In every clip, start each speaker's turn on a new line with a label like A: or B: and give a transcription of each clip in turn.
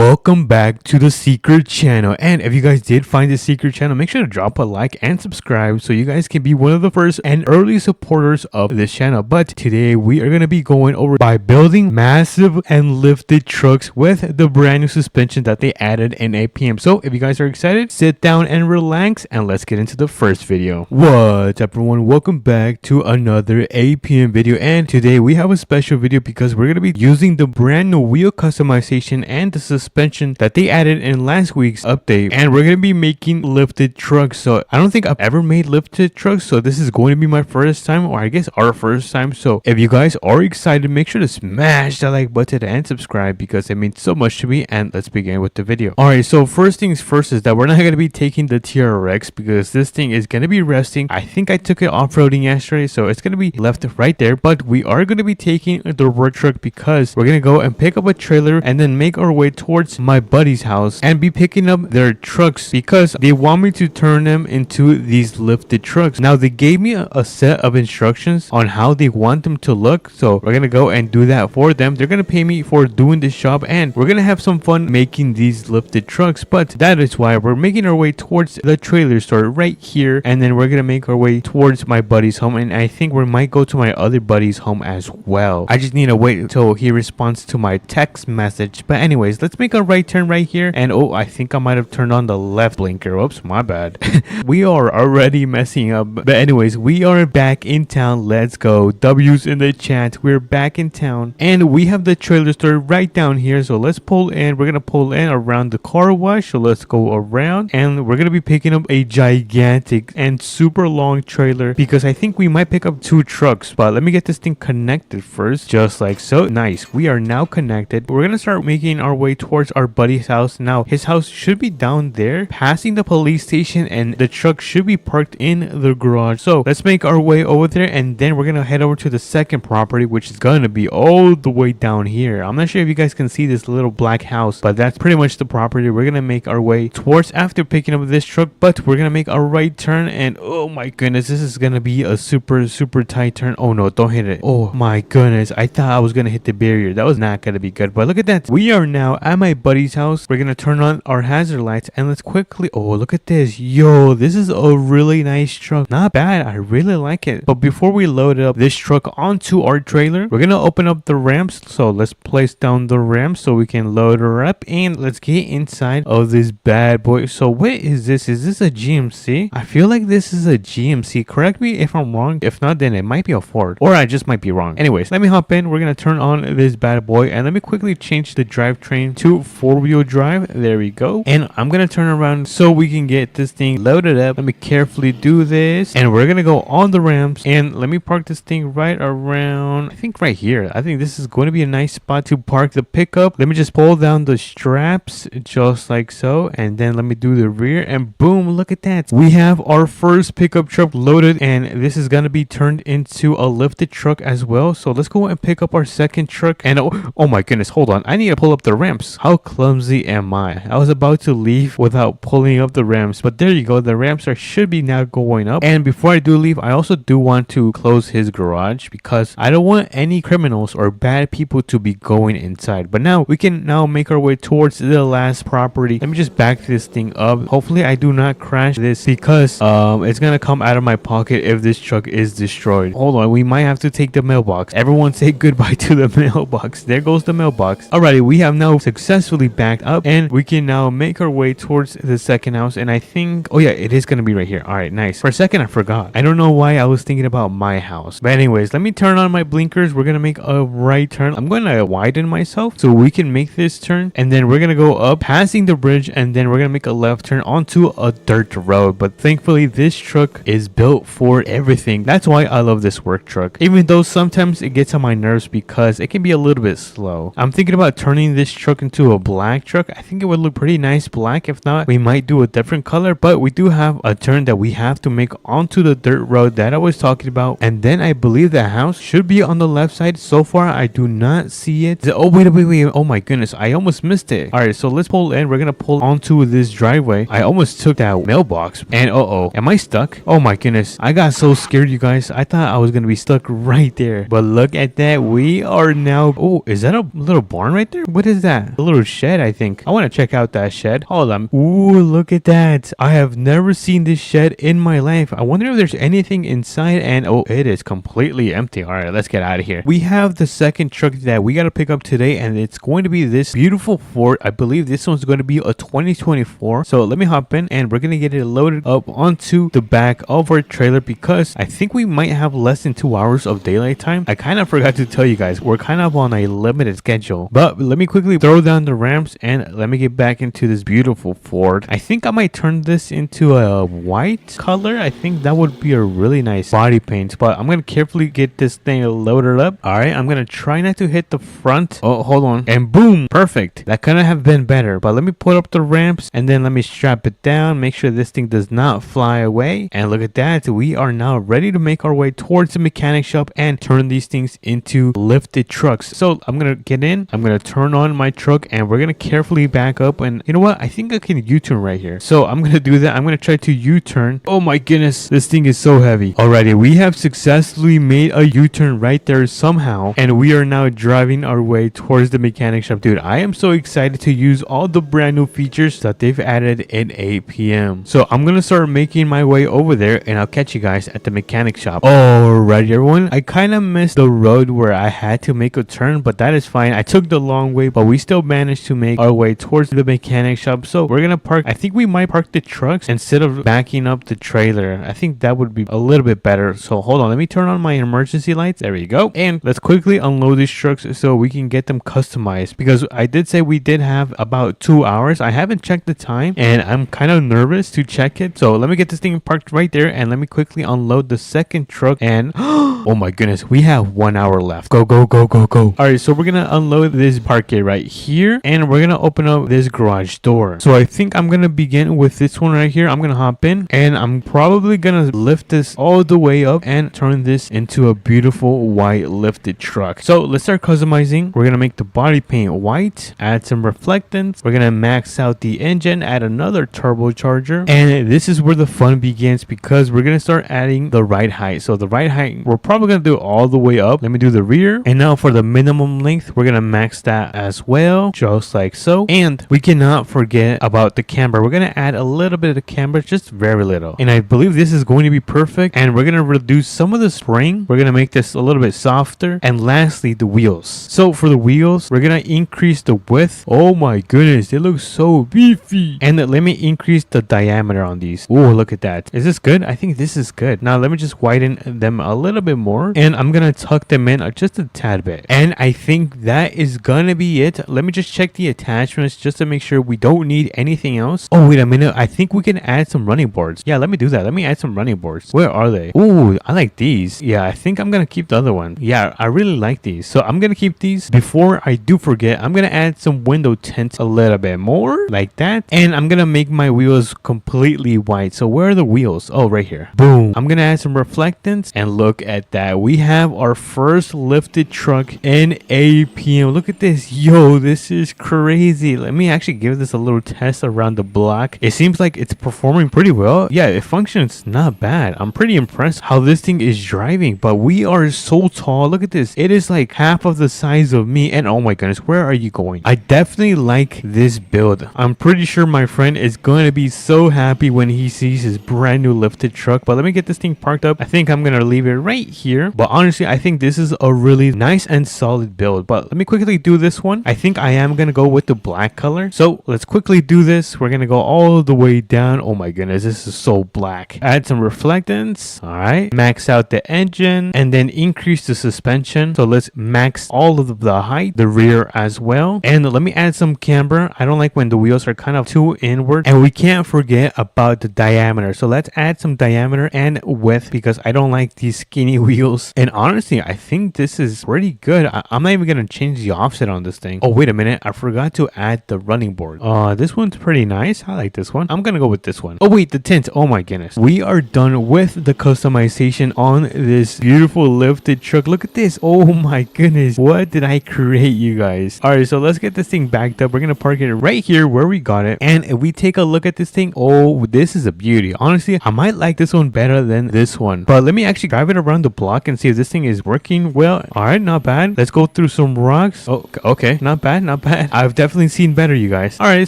A: Welcome back to the secret channel, and if you guys did find the secret channel, make sure to drop a like and subscribe so you guys can be one of the first and early supporters of this channel. But today we are going to be going over by building massive and lifted trucks with the brand new suspension that they added in APM. So if you guys are excited, sit down and relax, and let's get into the first video. What's up everyone, welcome back to another APM video, and today we have a special video because we're going to be using the brand new wheel customization and the suspension that they added in last week's update, and we're going to be making lifted trucks. So I don't think I've ever made lifted trucks, so this is going to be my first time, or I guess our first time. So if you guys are excited, make sure to smash that like button and subscribe because it means so much to me. And let's begin with the video. Alright, so first things first is that we're not going to be taking the TRX because this thing is going to be resting. I think I took it off-roading yesterday, so it's going to be left right there, but we are going to be taking the work truck because we're going to go and pick up a trailer and then make our way towards my buddy's house and be picking up their trucks because they want me to turn them into these lifted trucks. Now they gave me a set of instructions on how they want them to look, so we're gonna go and do that for them. They're gonna pay me for doing this job, and we're gonna have some fun making these lifted trucks. But that is why we're making our way towards the trailer store right here, and then we're gonna make our way towards my buddy's home, and I think we might go to my other buddy's home as well. I just need to wait until he responds to my text message. But anyways, let's make a right turn right here. And oh, I think I might have turned on the left blinker. Oops, my bad. We are already messing up. But anyways, we are back in town. Let's go. W's in the chat. We're back in town, and we have the trailer store right down here. So let's pull in. We're gonna pull in around the car wash. So let's go around, and we're gonna be picking up a gigantic and super long trailer because I think we might pick up 2 trucks. But let me get this thing connected first, just like so. Nice, we are now connected. We're gonna start making our way towards our buddy's house. Now his house should be down there passing the police station, and the truck should be parked in the garage. So let's make our way over there, and then we're gonna head over to the second property, which is gonna be all the way down here. I'm not sure if you guys can see this little black house, but that's pretty much the property we're gonna make our way towards after picking up this truck. But we're gonna make a right turn, and oh my goodness, this is gonna be a super tight turn. Oh no, don't hit it. Oh my goodness, I thought I was gonna hit the barrier. That was not gonna be good. But look at that, we are now at my buddy's house. We're gonna turn on our hazard lights, and let's quickly, oh look at this. Yo, this is a really nice truck. Not bad, I really like it. But before we load up this truck onto our trailer, we're gonna open up the ramps. So let's place down the ramps so we can load her up, and let's get inside of this bad boy. So what is this? Is this a GMC? I feel like this is a GMC. Correct me if I'm wrong. If not, then it might be a Ford, or I just might be wrong. Anyways, let me hop in. We're gonna turn on this bad boy, and let me quickly change the drivetrain to 4-wheel drive. There we go. And I'm gonna turn around so we can get this thing loaded up. Let me carefully do this, and we're gonna go on the ramps, and let me park this thing right around, I think right here. I think this is going to be a nice spot to park the pickup. Let me just pull down the straps just like so, and then let me do the rear, and boom, look at that. We have our first pickup truck loaded, and this is gonna be turned into a lifted truck as well. So let's go and pick up our second truck, and oh my goodness, hold on, I need to pull up the ramps. How clumsy am I? I was about to leave without pulling up the ramps, but there you go, the ramps should be now going up. And before I do leave, I also do want to close his garage because I don't want any criminals or bad people to be going inside. But now we can now make our way towards the last property. Let me just back this thing up. Hopefully I do not crash this because it's gonna come out of my pocket if this truck is destroyed. Hold on, we might have to take the mailbox. Everyone say goodbye to the mailbox. There goes the mailbox. Alrighty, we have now successfully backed up, and we can now make our way towards the second house. And I think, oh yeah, it is gonna be right here. All right, nice. For a second I forgot. I don't know why I was thinking about my house. But anyways, let me turn on my blinkers. We're gonna make a right turn. I'm gonna widen myself so we can make this turn, and then we're gonna go up passing the bridge, and then we're gonna make a left turn onto a dirt road. But thankfully this truck is built for everything. That's why I love this work truck, even though sometimes it gets on my nerves because it can be a little bit slow. I'm thinking about turning this truck into a black truck. I think it would look pretty nice black. If not, we might do a different color. But we do have a turn that we have to make onto the dirt road that I was talking about, and then I believe the house should be on the left side. So far I do not see it. Oh wait, oh my goodness, I almost missed it. All right, so let's pull in. We're gonna pull onto this driveway. I almost took that mailbox, and oh, am I stuck? Oh my goodness, I got so scared, you guys. I thought I was gonna be stuck right there, but look at that, we are now. Oh, is that a little barn right there? What is that? A little little shed, I think. I want to check out that shed. Hold on. Ooh, look at that. I have never seen this shed in my life. I wonder if there's anything inside, and oh, it is completely empty. All right, let's get out of here. We have the second truck that we got to pick up today, and it's going to be this beautiful Ford. I believe this one's going to be a 2024. So let me hop in, and we're going to get it loaded up onto the back of our trailer because I think we might have less than 2 hours of daylight time. I kind of forgot to tell you guys, we're kind of on a limited schedule, but let me quickly throw down the ramps and let me get back into this beautiful Ford. I think I might turn this into a white color. I think that would be a really nice body paint, but I'm going to carefully get this thing loaded up. All right, I'm going to try not to hit the front. Oh, hold on. And boom, perfect. That couldn't have been better, but let me put up the ramps and then let me strap it down, make sure this thing does not fly away. And look at that. We are now ready to make our way towards the mechanic shop and turn these things into lifted trucks. So I'm going to get in, I'm going to turn on my truck, and we're going to carefully back up. And you know what? I think I can U-turn right here. So I'm going to do that. I'm going to try to U-turn. Oh my goodness. This thing is so heavy. Alrighty, we have successfully made a U-turn right there somehow. And we are now driving our way towards the mechanic shop. Dude, I am so excited to use all the brand new features that they've added in APM. So I'm going to start making my way over there, and I'll catch you guys at the mechanic shop. Alrighty, everyone. I kind of missed the road where I had to make a turn, but that is fine. I took the long way, but we still managed to make our way towards the mechanic shop. So we're gonna park. I think we might park the trucks instead of backing up the trailer. I think that would be a little bit better. So hold on, let me turn on my emergency lights. There we go. And let's quickly unload these trucks so we can get them customized, because I did say we did have about 2 hours. I haven't checked the time and I'm kind of nervous to check it. So let me get this thing parked right there and let me quickly unload the second truck. And oh my goodness, we have 1 hour left. Go, go, go, go, go. All right, so we're gonna unload this parquet right here, and we're gonna open up this garage door. So I think I'm gonna begin with this one right here. I'm gonna hop in, and I'm probably gonna lift this all the way up and turn this into a beautiful white lifted truck. So let's start customizing. We're gonna make the body paint white, add some reflectance. We're gonna max out the engine, add another turbocharger, and this is where the fun begins because we're gonna start adding the ride height. So the ride height, we're probably gonna do all the way up. Let me do the rear, and now for the minimum length, we're gonna max that as well, just like so. And we cannot forget about the camber. We're gonna add a little bit of the camber, just very little, and I believe this is going to be perfect. And we're gonna reduce some of the spring. We're gonna make this a little bit softer. And lastly, the wheels. So for the wheels, we're gonna increase the width. Oh my goodness, they look so beefy. And let me increase the diameter on these. Oh, look at that. Is this good? I think this is good. Now let me just widen them a little bit more, and I'm gonna tuck them in just a tad bit. And I think that is gonna be it. Let me just check the attachments just to make sure we don't need anything else. Oh, wait a minute. I think we can add some running boards. Yeah, let me do that. Let me add some running boards. Where are they? Oh, I like these. Yeah, I think I'm gonna keep the other one. Yeah, I really like these. So I'm gonna keep these. Before I do forget, I'm gonna add some window tint a little bit more, like that. And I'm gonna make my wheels completely white. So where are the wheels? Oh, right here. Boom. I'm gonna add some reflectance, and look at that. We have our first lifted truck in APM. Look at this. Yo, this is crazy. Let me actually give this a little test around the block. It seems like it's performing pretty well. Yeah, it functions not bad. I'm pretty impressed how this thing is driving, but we are so tall. Look at this. It is like half of the size of me, and oh my goodness, where are you going? I definitely like this build. I'm pretty sure my friend is going to be so happy when he sees his brand new lifted truck. But let me get this thing parked up. I think I'm gonna leave it right here, but honestly, I think this is a really nice and solid build. But let me quickly do this one. I think I am gonna go with the black color. So let's quickly do this. We're gonna go all the way down. Oh my goodness, this is so black. Add some reflectance. All right, max out the engine, and then increase the suspension. So let's max all of the height, the rear as well. And let me add some camber. I don't like when the wheels are kind of too inward. And we can't forget about the diameter. So let's add some diameter and width, because I don't like these skinny wheels. And honestly, I think this is pretty good. I'm not even gonna change the offset on this thing. Oh, wait a minute, I forgot to add the running board. This one's pretty nice. I like this one. I'm gonna go with this one. Oh wait, the tint. Oh my goodness, we are done with the customization on this beautiful lifted truck. Look at this. Oh my goodness, what did I create, you guys? All right, so let's get this thing backed up. We're gonna park it right here where we got it, and if we take a look at this thing, oh, this is a beauty. Honestly, I might like this one better than this one, but let me actually drive it around the block and see if this thing is working well. All right, not bad. Let's go through some rocks. Oh, okay, not bad. not bad. I've definitely seen better, you guys. All right,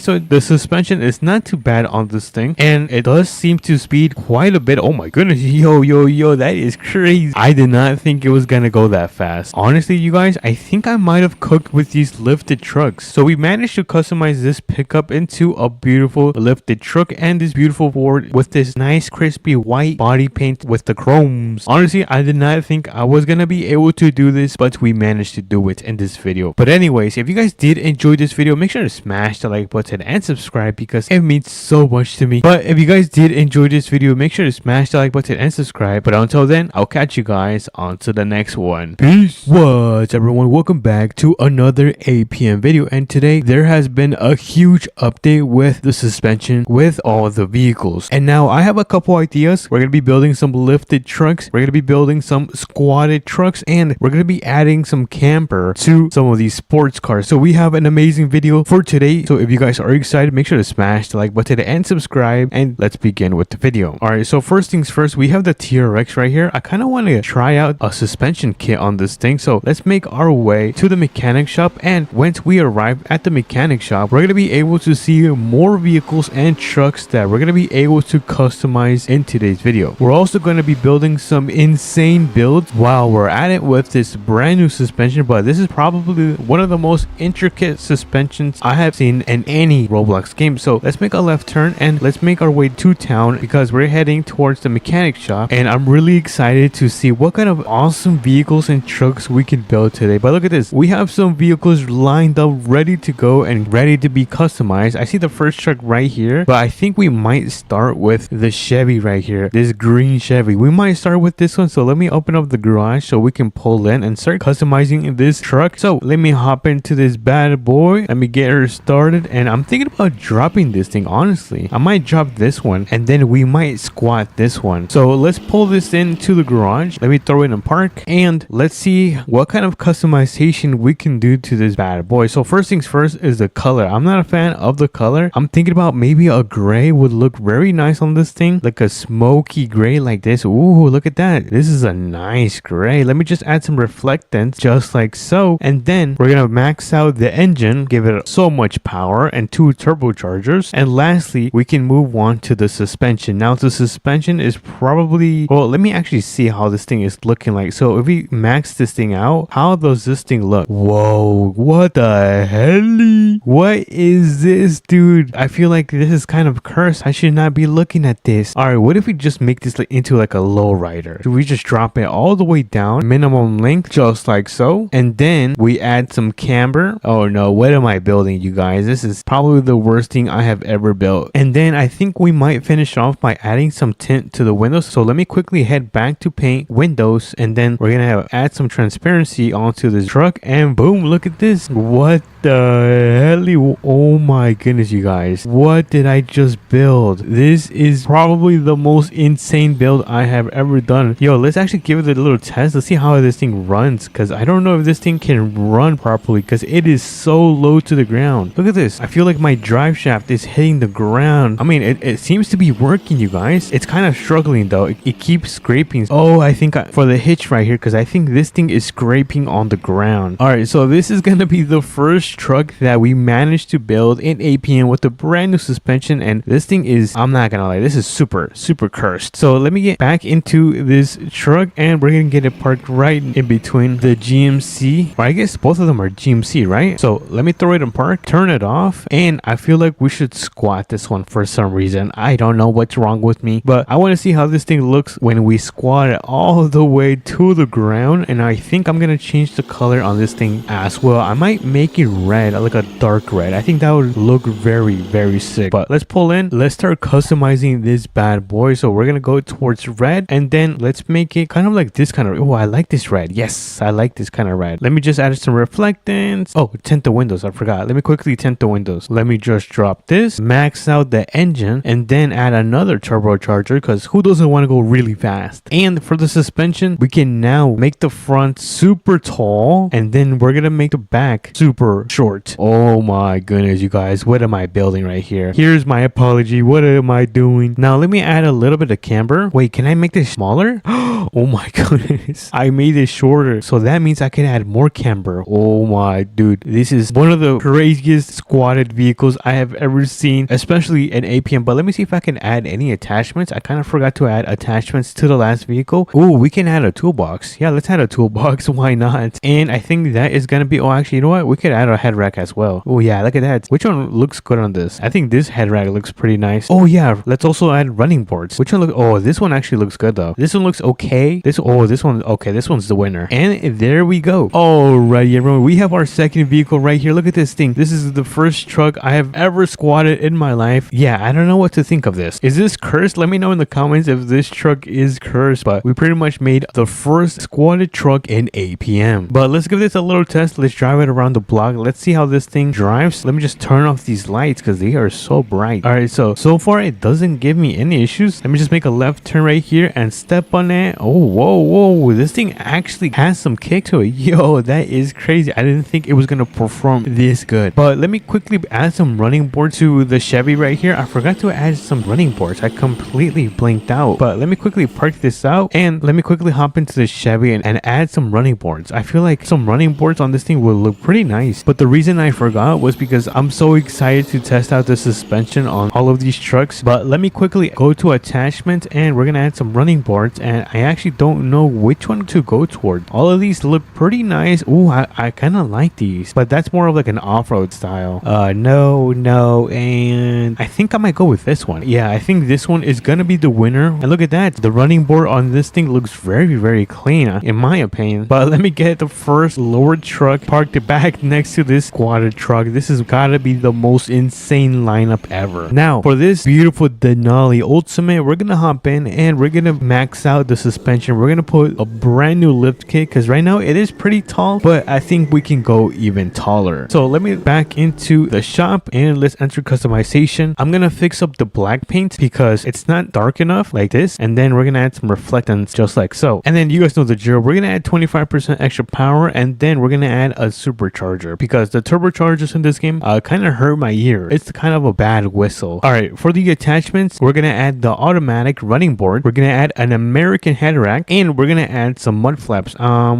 A: so the suspension is not too bad on this thing, and it does seem to speed quite a bit. Oh my goodness, yo, that is crazy. I did not think it was gonna go that fast. Honestly, you guys, I think I might have cooked with these lifted trucks. So we managed to customize this pickup into a beautiful lifted truck and this beautiful board with this nice crispy white body paint with the chromes. Honestly, I did not think I was gonna be able to do this, but we managed to do it in this video. But anyways, if you guys did enjoy this video, make sure to smash the like button and subscribe because it means so much to me. But if you guys did enjoy this video, make sure to smash the like button and subscribe. But until then, I'll catch you guys on to the next one. Peace. What's everyone? Welcome back to another APM video, and today there has been a huge update with the suspension with all the vehicles. And now I have a couple ideas. We're gonna be building some lifted trucks, we're gonna be building some squatted trucks, and we're gonna be adding some camper to some of these sports cars. So we have an amazing video for today. So if you guys are excited, make sure to smash the like button and subscribe, and let's begin with the video. All right, so first things first, we have the TRX right here. I kind of want to try out a suspension kit on this thing, so let's make our way to the mechanic shop. And once we arrive at the mechanic shop, we're gonna be able to see more vehicles and trucks that we're gonna be able to customize in today's video. We're also going to be building some insane builds while we're at it with this brand new suspension, but this is probably one of the most intricate suspensions I have seen in any Roblox game. So let's make a left turn and let's make our way to town because we're heading towards the mechanic shop, and I'm really excited to see what kind of awesome vehicles and trucks we can build today. But look at this, we have some vehicles lined up ready to go and ready to be customized. I see the first truck right here, but I think we might start with the Chevy right here, this green Chevy. We might start with this one. So let me open up the garage so we can pull in and start customizing this truck. So let me hop into this bad boy, let me get her started, and I'm thinking about dropping this thing. Honestly, I might drop this one and then we might squat this one. So let's pull this into the garage, let me throw it in park, and let's see what kind of customization we can do to this bad boy. So first things first is the color. I'm not a fan of the color. I'm thinking about maybe a gray would look very nice on this thing, like a smoky gray like this. Ooh, look at that, this is a nice gray. Let me just add some reflectance just like so, and then we're gonna max out the engine, give it so much power and 2 turbochargers, and lastly we can move on to the suspension. Now the suspension is probably, well, let me actually see how this thing is looking like. So if we max this thing out, how does this thing look? Whoa, what the hell? What is this, dude? I feel like this is kind of cursed. I should not be looking at this. All right, what if we just make this into like a low rider? Do we just drop it all the way down, minimum length, just like so, and then we add some camber? Oh no, what am I building, you guys? This is probably the worst thing I have ever built. And then I think we might finish off by adding some tint to the windows. So let me quickly head back to paint windows, and then we're gonna add some transparency onto this truck, and boom, look at this. What the hell? Oh my goodness, you guys, what did I just build? This is probably the most insane build I have ever done. Yo, let's actually give it a little test. Let's see how this thing runs, because I don't know if this thing can run properly because it is so low to the ground. Look at this, I feel like my drive shaft is hitting the ground. I mean, it seems to be working, you guys. It's kind of struggling though. It keeps scraping. Oh, I think for the hitch right here, because I think this thing is scraping on the ground. All right, so this is gonna be the first truck that we managed to build in APM with a brand new suspension, and this thing is, I'm not gonna lie, this is super cursed. So let me get back into this truck, and we're gonna get it parked right in between the GMC, or I guess both of them are GMC, right? So let me throw it in park, turn it off, and I feel like we should squat this one for some reason. I don't know what's wrong with me, but I want to see how this thing looks when we squat it all the way to the ground. And I think I'm gonna change the color on this thing as well. I might make it red, like a dark red. I think that would look very sick. But let's pull in, let's start customizing this bad boy. So we're gonna go towards red, and then let's make it kind of like this kind of, oh, I like this red. Yes, I like this kind of red. Let me just add some reflectance. Oh, tint the windows, I forgot. Let me quickly tint the windows. Let me just drop this, max out the engine, and then add another turbocharger, because who doesn't want to go really fast? And for the suspension, we can now make the front super tall, and then we're gonna make the back super short. Oh my goodness, you guys, what am I building right here? Here's my apology. What am I doing? Now let me add a little bit of camber. Wait, can I make this smaller? Oh my goodness, I made it shorter, so that means I can add more camber. Oh my dude, this is one of the craziest squatted vehicles I have ever seen, especially in APM. But let me see if I can add any attachments. I kind of forgot to add attachments to the last vehicle. Oh, we can add a toolbox. Yeah, let's add a toolbox. Why not? And I think that is gonna be, oh actually, you know what, we could add a head rack as well. Oh yeah, look at that. Which one looks good on this? I think this head rack looks pretty nice. Oh yeah, let's also add running boards. Which one look, oh, this one actually looks good though. This one looks okay. This one, okay, this one's the winner. And there we go. Alrighty everyone, we have our second vehicle right here. Look at this thing. This is the first truck I have ever squatted in my life. Yeah, I don't know what to think of this. Is this cursed? Let me know in the comments if this truck is cursed, but we pretty much made the first squatted truck in APM. But let's give this a little test. Let's drive it around the block. Let's see how this thing drives. Let me just turn off these lights because they are so bright. Alright, so far it doesn't give me any issues. Let me just make a left turn right here and step on it. Oh, whoa, this thing actually has some kick to it. Yo, that is crazy. I didn't think it was gonna perform this good. But let me quickly add some running boards to the Chevy right here. I forgot to add some running boards. I completely blinked out. But let me quickly park this out and let me quickly hop into the Chevy and add some running boards. I feel like some running boards on this thing will look pretty nice. But the reason I forgot was because I'm so excited to test out the suspension on all of these trucks. But let me quickly go to attachment and we're gonna add some running boards, and I actually don't know which one to go toward. All of these look pretty nice. Ooh, I kind of like these, but that's more of like an off-road style. No, and I think I might go with this one. Yeah, I think this one is gonna be the winner. And look at that, the running board on this thing looks very clean in my opinion. But let me get the first lowered truck parked back next to this squatted truck. This has gotta be the most insane lineup ever. Now for this beautiful Denali Ultimate, we're gonna hop in and we're gonna max out the suspension. We're gonna put a brand new lift kit because right now it is pretty tall, but I think we can go even taller. So let me back into the shop and let's enter customization. I'm gonna fix up the black paint because it's not dark enough like this, and then we're gonna add some reflectance just like so. And then you guys know the drill. We're gonna add 25% extra power, and then we're gonna add a supercharger because the turbochargers in this game kind of hurt my ear. It's kind of a bad whistle. All right, for the attachments, we're gonna add the automatic running board. We're gonna add an American head rack, and we're gonna add some mud flaps.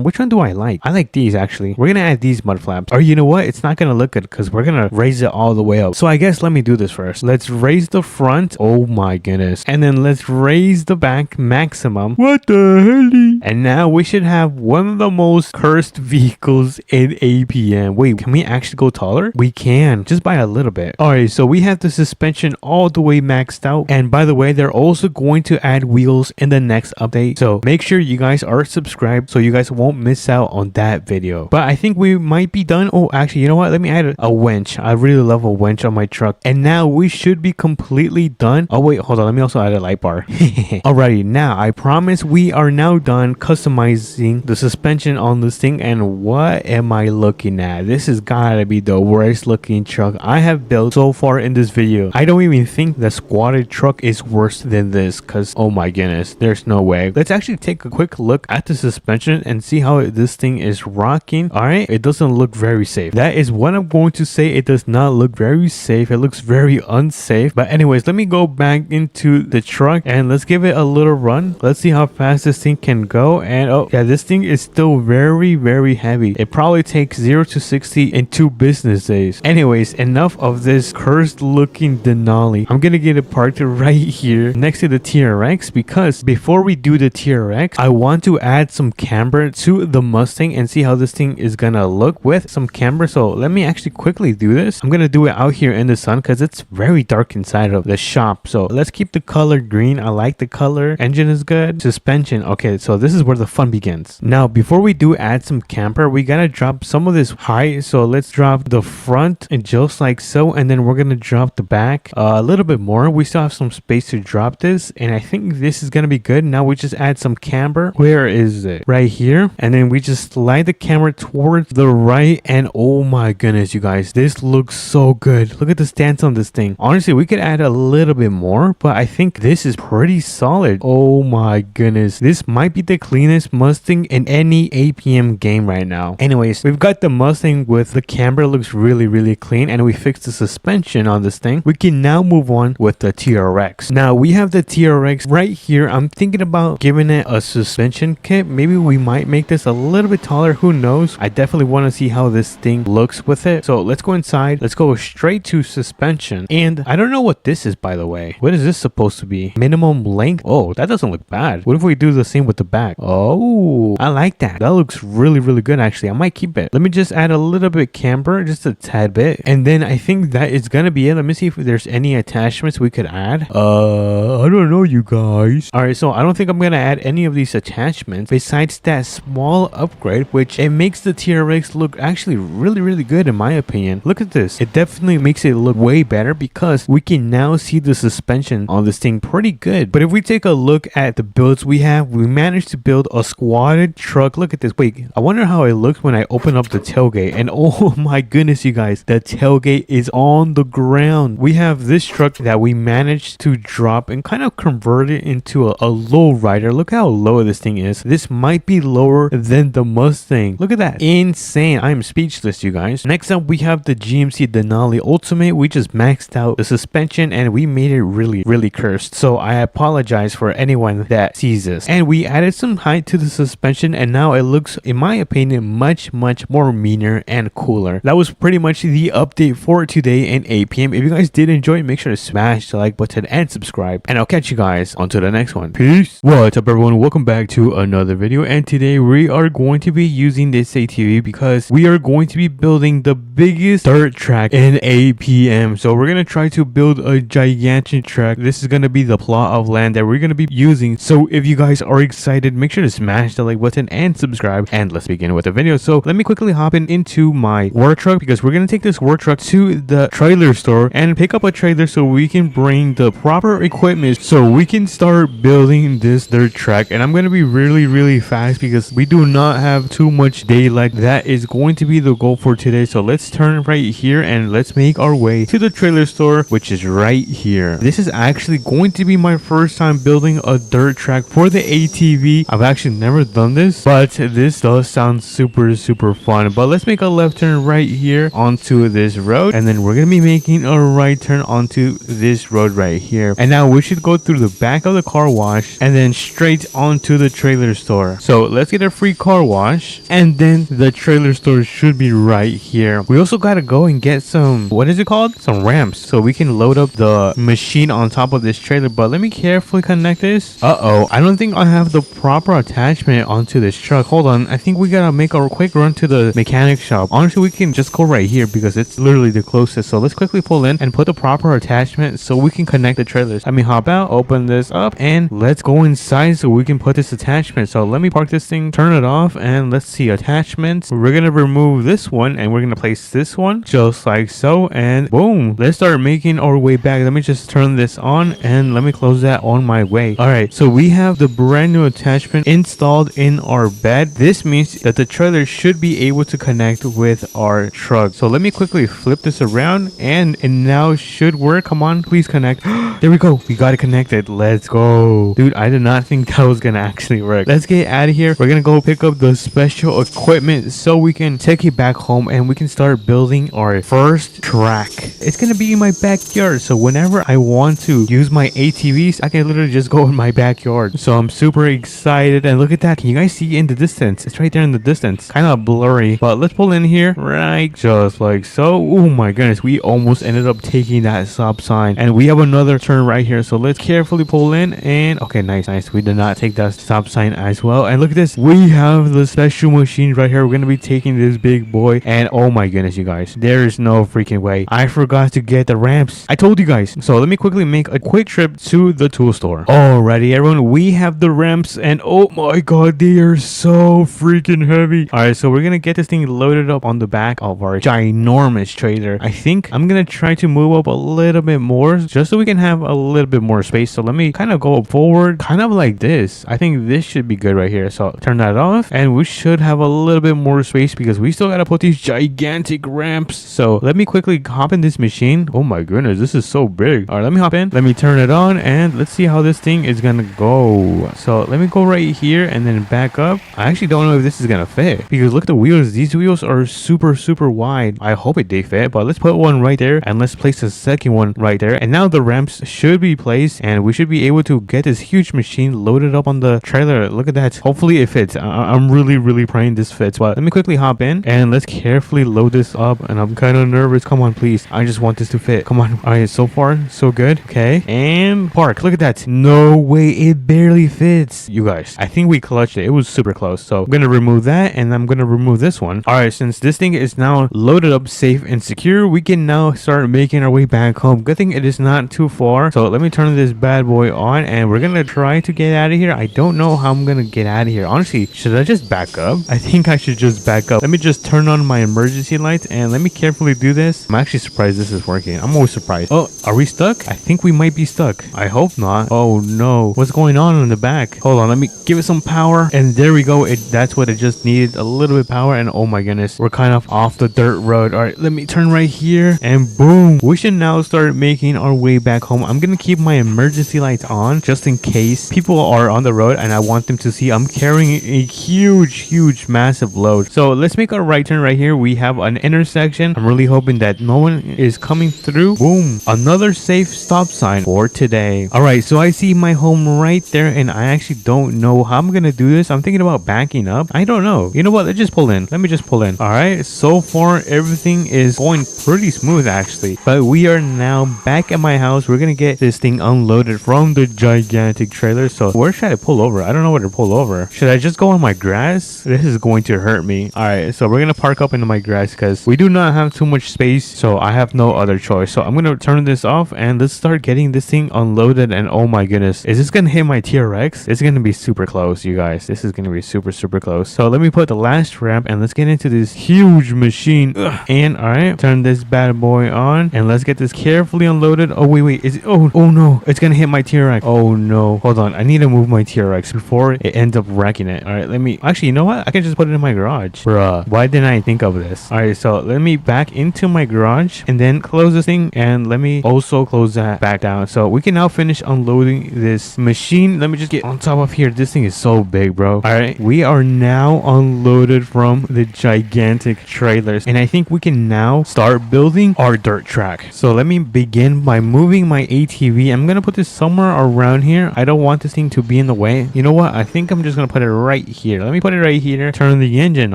A: Which one do I like? I like these actually. We're gonna add these mud flaps. Or you know what? It's not gonna look good because we're gonna raise it all the way up. So I guess let me do this first. Let's raise the front. Oh my goodness. And then let's raise the back maximum. What the hell? And now we should have one of the most cursed vehicles in APM. Wait, can we actually go taller? We can, just by a little bit. Alright, so we have the suspension all the way maxed out. And by the way, they're also going to add wheels in the next update. So make sure you guys are subscribed so you guys won't miss out on that video. But I think we might be done. Oh, actually, you know what? Let me add a winch. I really love a winch on my truck. And now we should be completely done. Oh, wait, hold on. Let me also add a light bar. Alrighty, now I promise we are now done customizing the suspension on this thing. And what am I looking at? This has gotta be the worst looking truck I have built so far in this video. I don't even think the squatted truck is worse than this because oh my goodness, there's no way. Let's actually take a quick look at the suspension and see how this thing is rocking. All right, it doesn't look very safe. That is what I'm going to say. It does not look very safe. It looks very unsafe. But anyways, let me go back into the truck and let's give it a little run. Let's see how fast this thing can go. And oh yeah, this thing is still very heavy. It probably takes 0 to 60 in 2 business days. Anyways, enough of this cursed looking Denali. I'm gonna get it parked right here next to the TRX because before we do the TRX, I want to add some camber to the Mustang and see how this thing is gonna look with some camber. So let me actually quickly do this. I'm gonna do it out here in the sun because it's very dark inside of the shop. So let's keep the color green. I like the color. Engine is good. Suspension. Okay, so this is where the fun begins. Now, before we do add some camber, we gotta drop some of this height. So let's drop the front and just like so, and then we're gonna drop the back a little bit more. We still have some space to drop this, and I think this is gonna be good. Now we just add some camber. Where is it? Right here. And then we just slide the camera towards the right, and oh my goodness, you guys, this looks so good. Look at the stance on this thing. Honestly, we could add a little bit more, but I think this is pretty solid. Oh my goodness, this might be the cleanest Mustang in any APM game right now. Anyways, we've got the Mustang with the camber looks really clean, and we fixed the suspension on this thing, we can now move on with the TRX. Now we have the TRX right here. I'm thinking about giving it a suspension kit. Maybe we might make this a little bit taller, who knows. I definitely want to see how this thing looks with it. So let's go inside. Let's go straight to suspension. And I don't know what this is, by the way. What is this supposed to be? Minimum length? Oh, that doesn't look bad. What if we do the same with the back? Oh, I like that. That looks really good, actually. I might keep it. Let me just add a little bit camber, just a tad bit. And then I think that is gonna be it. Let me see if there's any attachments we could add. I don't know, you guys. All right, so I don't think I'm gonna add any of these attachments besides that small upgrade, which it makes the TRX look actually really good in my opinion. Look at this. It definitely makes it look way better because we can now see the suspension on this thing pretty good. But if we take a look at the builds we have, we managed to build a squatted truck. Look at this. Wait, I wonder how it looks when I open up the tailgate. And oh my goodness, you guys, the tailgate is on the ground. We have this truck that we managed to drop and kind of convert it into a low rider. Look how low this thing is. This might be lower than the Mustang. Look at that. Insane. I am speechless, you guys. Next up, we have the GMC Denali Ultimate. We just maxed out the suspension and we made it really cursed. So I apologize for anyone that sees this. And we added some height to the suspension and now it looks, in my opinion, much more meaner and cooler. That was pretty much the update for today in APM. If you guys did enjoy it, make sure to smash the like button and subscribe. And I'll catch you guys on to the next one. Peace. What's up, everyone? Welcome back to another video. And today we are going to be using this ATV because we are going to be building the biggest dirt track in APM. So we're going to try to build a gigantic track. This is going to be the plot of land that we're going to be using. So if you guys are excited, make sure to smash the like button and subscribe. And let's begin with the video. So let me quickly hop into my work truck because we're going to take this work truck to the trailer store and pick up a trailer so we can bring the proper equipment so we can start building this dirt track. And I'm going to be really fast because we do not have too much daylight. That is going to be the goal for today. So let's turn right here and let's make our way to the trailer store, which is right here. This is actually going to be my first time building a dirt track for the ATV. I've actually never done this, but this does sound super fun. But let's make a left turn right here onto this road, and then we're gonna be making a right turn onto this road right here. And now we should go through the back of the car wash and then straight onto the trailer store. So let's get a free car wash, and then the trailer store should be right here. We also gotta go and get some, what is it called? Some ramps so we can load up the machine on top of this trailer. But let me carefully connect this. I don't think I have the proper attachment onto this truck. Hold on, I think we gotta make a quick run to the mechanic shop. Honestly, we can just go right here because it's literally the closest. So let's quickly pull in and put the proper attachment so we can connect the trailers. Let me hop out, open this up, and let's go inside so we can put this attachment. So let me park this thing, turn it off, and let's see attachments. We're gonna remove this one and we're gonna place this one just like so, and boom, let's start making our way back. Let me just turn this on and let me close that on my way. All right, so we have the brand new attachment installed in our bed. This means that the trailer should be able to connect with our truck. So let me quickly flip this around and it now should work. Come on, please connect. There we go. We got it connected. Let's go. Dude, I did not think that was gonna actually work. Let's get out of here. We're gonna go pick up the special equipment so we can take it back home and we can start building our first track. It's gonna be in my backyard, so whenever I want to use my ATVs, I can literally just go in my backyard. So I'm super excited. And look at that. Can you guys see in the distance? It's right there in the distance. Kind of blurry, but let's pull in here right just like so. Oh my goodness, we almost ended up taking that stop sign, and we have another turn right here. So let's carefully pull in, and okay, nice. We did not take that stop sign as well. And look at this, we have the special machine right here. We're gonna be taking this big boy, and oh my goodness, you guys, there is no freaking way I forgot to get the ramps. I told you guys. So let me quickly make a quick trip to the tool store. Alrighty, everyone, we have the ramps, and oh my god, they are so freaking heavy. All right, so we're gonna get this thing loaded up on the back of our ginormous trailer. I think I'm gonna try to move up a little bit more just so we can have a little bit more space. So let me kind of go forward, kind of like this. I think this should be good right here. So turn that off, and we should have a little bit more space because we still gotta put these gigantic ramps. So let me quickly hop in this machine. Oh my goodness, this is so big. All right, let me hop in, let me turn it on, and let's see how this thing is gonna go. So let me go right here and then back up. I actually don't know if this is gonna fit because look at the wheels. These wheels are super wide. I hope they fit, but let's put one right there and let's place the second one right there. And now the ramps should be placed and we should be able to get this huge machine loaded up on the trailer. Look at that. Hopefully it fits. I'm really praying this fits, but let me quickly hop in and let's carefully load this up. And I'm kind of nervous. Come on, please. I just want this to fit. Come on. All right, so far so good. Okay, and park. Look at that. No way, it barely fits. You guys, I think we clutched it. It was super close. So I'm gonna remove that and I'm gonna remove this one. All right, since this thing is now loaded up safe and secure, we can now start making our way back home. Good thing it is not too far. So let me turn this bad boy on and we're gonna try to get out of here. I don't know how I'm gonna get out of here. Honestly, should I just back up? I think I should just back up. Let me just turn on my emergency lights and let me carefully do this. I'm actually surprised this is working. I'm always surprised. Oh, are we stuck? I think we might be stuck. I hope not. Oh no, what's going on in the back? Hold on, let me give it some power and there we go. That's what it just needed, a little bit of power. And oh my goodness, we're kind of off the dirt road. All right, let me turn right here and boom, we should now start making our way back home. I'm gonna keep my emergency lights on just in case people are on the road and I want them to see I'm carrying a huge massive load. So let's make our right turn right here. We have an intersection. I'm really hoping that no one is coming through. Boom, another safe stop sign for today. All right, so I see my home right there and I actually don't know how I'm gonna do this. I'm thinking about backing up. I don't know. You know what, let's just pull in. Let me just pull in. All right, so far everything is going pretty smooth actually, but we are now back at my house. We're gonna get this thing unloaded from the gigantic trailer. So where should I pull over? I don't know where to pull over. Should I just go on my grass? This is going to hurt me. All right, so we're gonna park up into my grass because we do not have too much space, so I have no other choice. So I'm gonna turn this off and let's start getting this thing unloaded. And oh my goodness, is this gonna hit my TRX? It's gonna be super close, you guys. This is gonna be super close. So let me put the last ramp and let's get into this huge machine. Ugh. And all right, turn this bad boy on and let's get this carefully unloaded. Oh wait, is it? Oh no, it's gonna hit my TRX. Oh no, hold on, I need to move my TRX before it ends up wrecking it. All right, let me actually, you know what, I can just put it in my garage. Bruh, why didn't I think of this? All right, so let me back into my garage and then close this thing and let me also close that back down. So we can now finish unloading this machine. Let me just get on top of here. This thing is so big, bro. All right, we are now unloaded from the gigantic trailers and I think we can now start building our dirt track. So let me begin by moving my ATV. I'm gonna put this somewhere around here. I don't want this thing to be in the way. You know what, I think I'm just gonna put it right here. Let me put it right here, turn the engine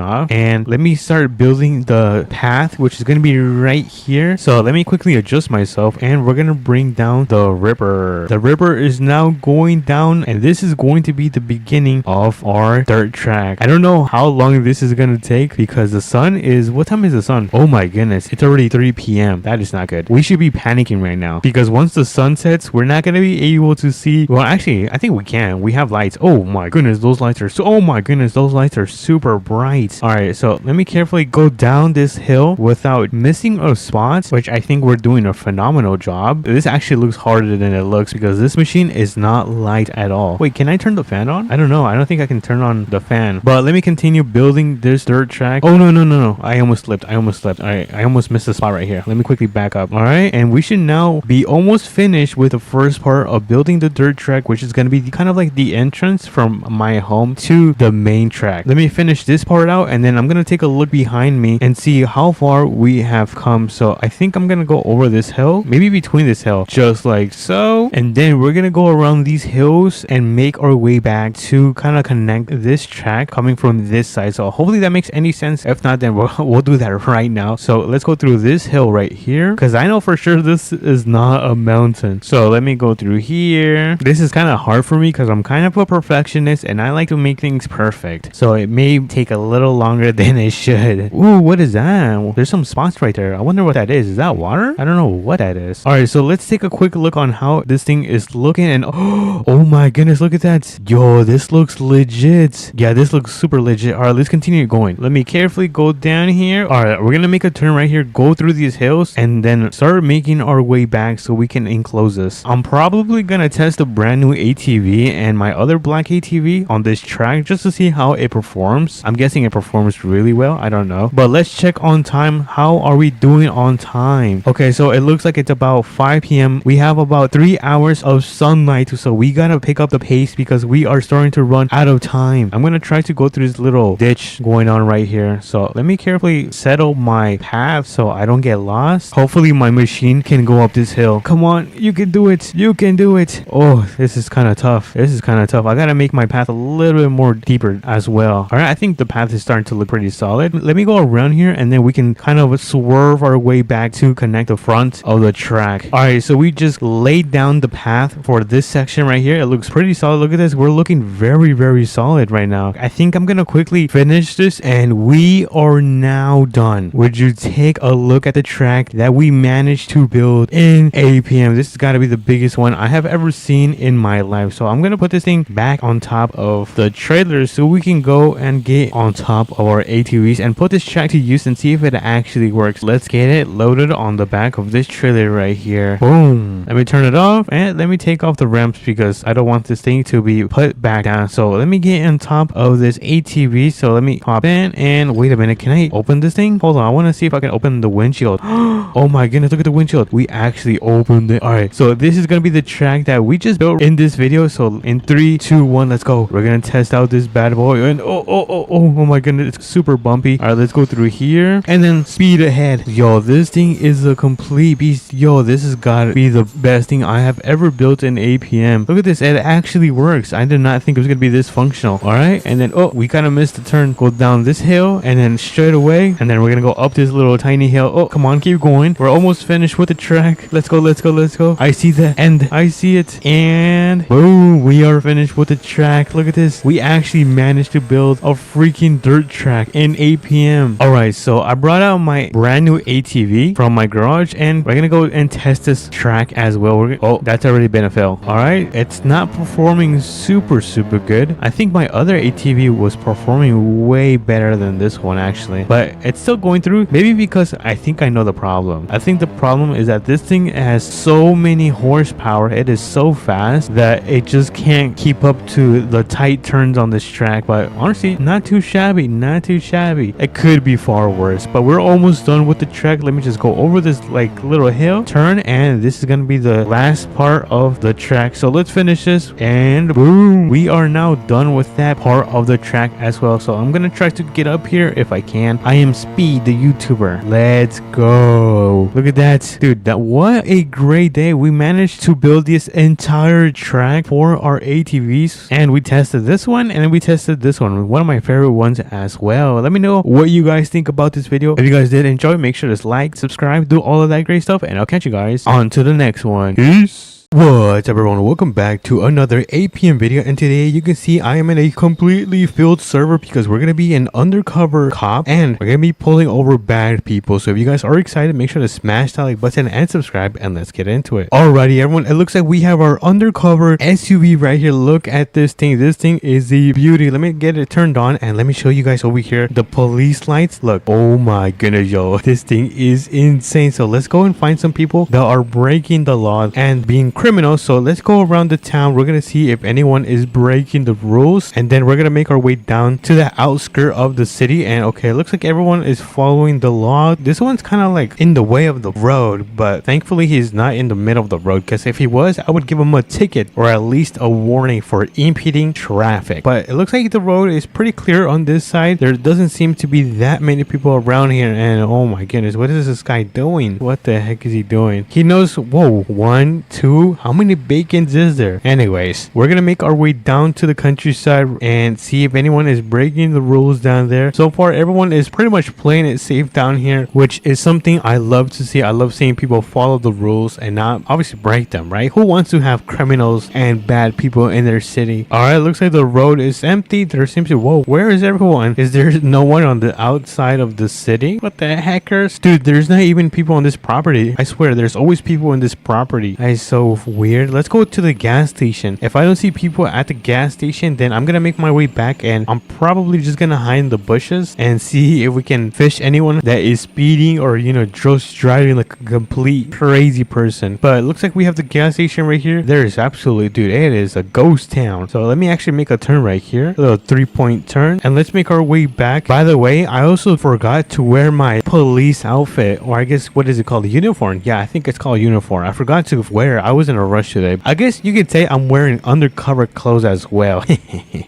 A: off, and let me start building the path, which is gonna be right here. So let me quickly adjust myself and we're gonna bring down the river. The river is now going down and this is going to be the beginning of our dirt track. I don't know how long this is gonna take because the sun is, what time is the sun? Oh my goodness, it's already 3 p.m. That is not good. We should be panicking right now because once the sun sets, we're not gonna be able to see. Well, actually, I think we can. We have lights. Oh my goodness, those lights are so, oh my goodness, those lights are super bright. All right, so let me carefully go down this hill without missing a spot, which I think we're doing a phenomenal job. This actually looks harder than it looks because this machine is not light at all. Wait, can I turn the fan on? I don't know. I don't think I can turn on the fan, but let me continue building this dirt track. Oh no, I almost slipped. All right, I almost missed a spot right here. Let me quickly back up. All right, and we should now be almost finished with the first part of building the dirt track, which is going to be kind of like the entrance from my home to the main track. Let me finish this part out and then I'm going to take a look behind me and see how far we have come. So I think I'm going to go over this hill, maybe between this hill, just like so, and then we're going to go around these hills and make our way back to kind of connect this track coming from this side. So hopefully that makes any sense. If not, then we'll do that right now. So let's go through this hill right here because I know for sure this is not a mountain. So let me go through here. This is kind of hard for me because I'm kind of a perfectionist and I like to make things perfect. So it may take a little longer than it should. Ooh, what is that? There's some spots right there. I wonder what that is. Is that water? I don't know what that is. All right, so let's take a quick look on how this thing is looking. And oh my goodness, look at that. Yo, this looks legit. Yeah, this looks super legit. All right, let's continue going. Let me carefully go down here. All right, we're gonna make a turn right here, go through these hills, and then start making our way back so we can enclose this. I'm probably gonna test a brand new ATV and my other black ATV on this track just to see how it performs. I'm guessing it performs really well. I don't know, but let's check on time. How are we doing on time? Okay, so it looks like it's about 5 p.m. We have about 3 hours of sunlight, so we gotta pick up the pace because we are starting to run out of time. I'm gonna try to go through this little ditch going on right here. So So let me carefully settle my path so I don't get lost. Hopefully my machine can go up this hill. Come on, you can do it. You can do it. Oh, this is kind of tough. This is kind of tough. I gotta make my path a little bit more deeper as well. All right, I think the path is starting to look pretty solid. Let me go around here and then we can kind of swerve our way back to connect the front of the track. All right, so we just laid down the path for this section right here. It looks pretty solid. Look at this. We're looking very, very solid right now. I think I'm gonna quickly finish this and we are now done. Would you take a look at the track that we managed to build in APM? This has got to be the biggest one I have ever seen in my life. So I'm gonna put this thing back on top of the trailer so we can go and get on top of our ATVs and put this track to use and see if it actually works. Let's get it loaded on the back of this trailer right here. Boom. Let me turn it off and let me take off the ramps because I don't want this thing to be put back down. So let me get on top of this ATV. So let me hop in and wait a minute. Can I open this thing? Hold on. I want to see if I can open the windshield. Oh my goodness. Look at the windshield. We actually opened it. All right. So this is going to be the track that we just built in this video. So in 3, 2, 1, let's go. We're going to test out this bad boy. And oh my goodness. It's super bumpy. All right. Let's go through here and then speed ahead. Yo, this thing is a complete beast. Yo, this has got to be the best thing I have ever built in APM. Look at this. It actually works. I did not think it was going to be this functional. All right. And then, we kind of missed the turn. Go down this hill and then straight away. And then we're going to go up this little tiny hill. Oh, come on. Keep going. We're almost finished with the track. Let's go. Let's go. Let's go. I see the end. I see it. And boom. We are finished with the track. Look at this. We actually managed to build a freaking dirt track in APM. All right. So I brought out my brand new ATV from my garage and we're going to go and test this track as well. That's already been a fail. All right. It's not performing super good. I think my other ATV was performing way better than this one actually, but it's still going through. Maybe because I think I know the problem. I think the problem is that this thing has so many horsepower. It is so fast that it just can't keep up to the tight turns on this track. But honestly, not too shabby. Not too shabby. It could be far worse, but we're almost done with the track. Let me just go over this like little hill turn and this is gonna be the last part of the track. So let's finish this and boom, we are now done with that part of the track as well. So I'm gonna try to get up here if I can. I am Speed, the YouTuber. Let's go. Look at that, dude. What a great day. We managed to build this entire track for our ATVs and we tested this one and then we tested this one of my favorite ones as well. Let me know what you guys think about this video. If you guys did enjoy, make sure to like, subscribe, do all of that great stuff, and I'll catch you guys on to the next one. Peace. What's up everyone, welcome back to another APM video, and today you can see I am in a completely filled server because we're going to be an undercover cop and we're going to be pulling over bad people. So if you guys are excited, make sure to smash that like button and subscribe and let's get into it. Alrighty everyone, it looks like we have our undercover SUV right here. Look at this thing. This thing is a beauty. Let me get it turned on and let me show you guys over here the police lights. Look, oh my goodness, yo, this thing is insane. So let's go and find some people that are breaking the law and being criminals. So let's go around the town. We're gonna see if anyone is breaking the rules and then we're gonna make our way down to the outskirt of the city. And okay, it looks like everyone is following the law. This one's kind of like in the way of the road, but thankfully he's not in the middle of the road, because if he was, I would give him a ticket or at least a warning for impeding traffic. But it looks like the road is pretty clear on this side. There doesn't seem to be that many people around here. And oh my goodness, what is this guy doing? What the heck is he doing? He knows. Whoa, 1, 2, how many bacons is there? Anyways, we're gonna make our way down to the countryside and see if anyone is breaking the rules down there. So far everyone is pretty much playing it safe down here, which is something I love to see. I love seeing people follow the rules and not obviously break them, right? Who wants to have criminals and bad people in their city? All right, looks like the road is empty. There seems to, whoa, where is everyone? Is there no one on the outside of the city? What the heckers? Dude, there's not even people on this property. I swear there's always people in this property. That is so weird. Let's go to the gas station. If I don't see people at the gas station, then I'm gonna make my way back and I'm probably just gonna hide in the bushes and see if we can fish anyone that is speeding or, you know, just driving like a complete crazy person. But it looks like we have the gas station right here. There is absolutely, dude, it is a ghost town. So let me actually make a turn right here, a little 3-point turn, and let's make our way back. By the way, I also forgot to wear my police outfit, or I guess what is it called, the uniform? Yeah, I think it's called uniform. I forgot to wear. I was in a rush today. I guess you could say I'm wearing undercover clothes as well.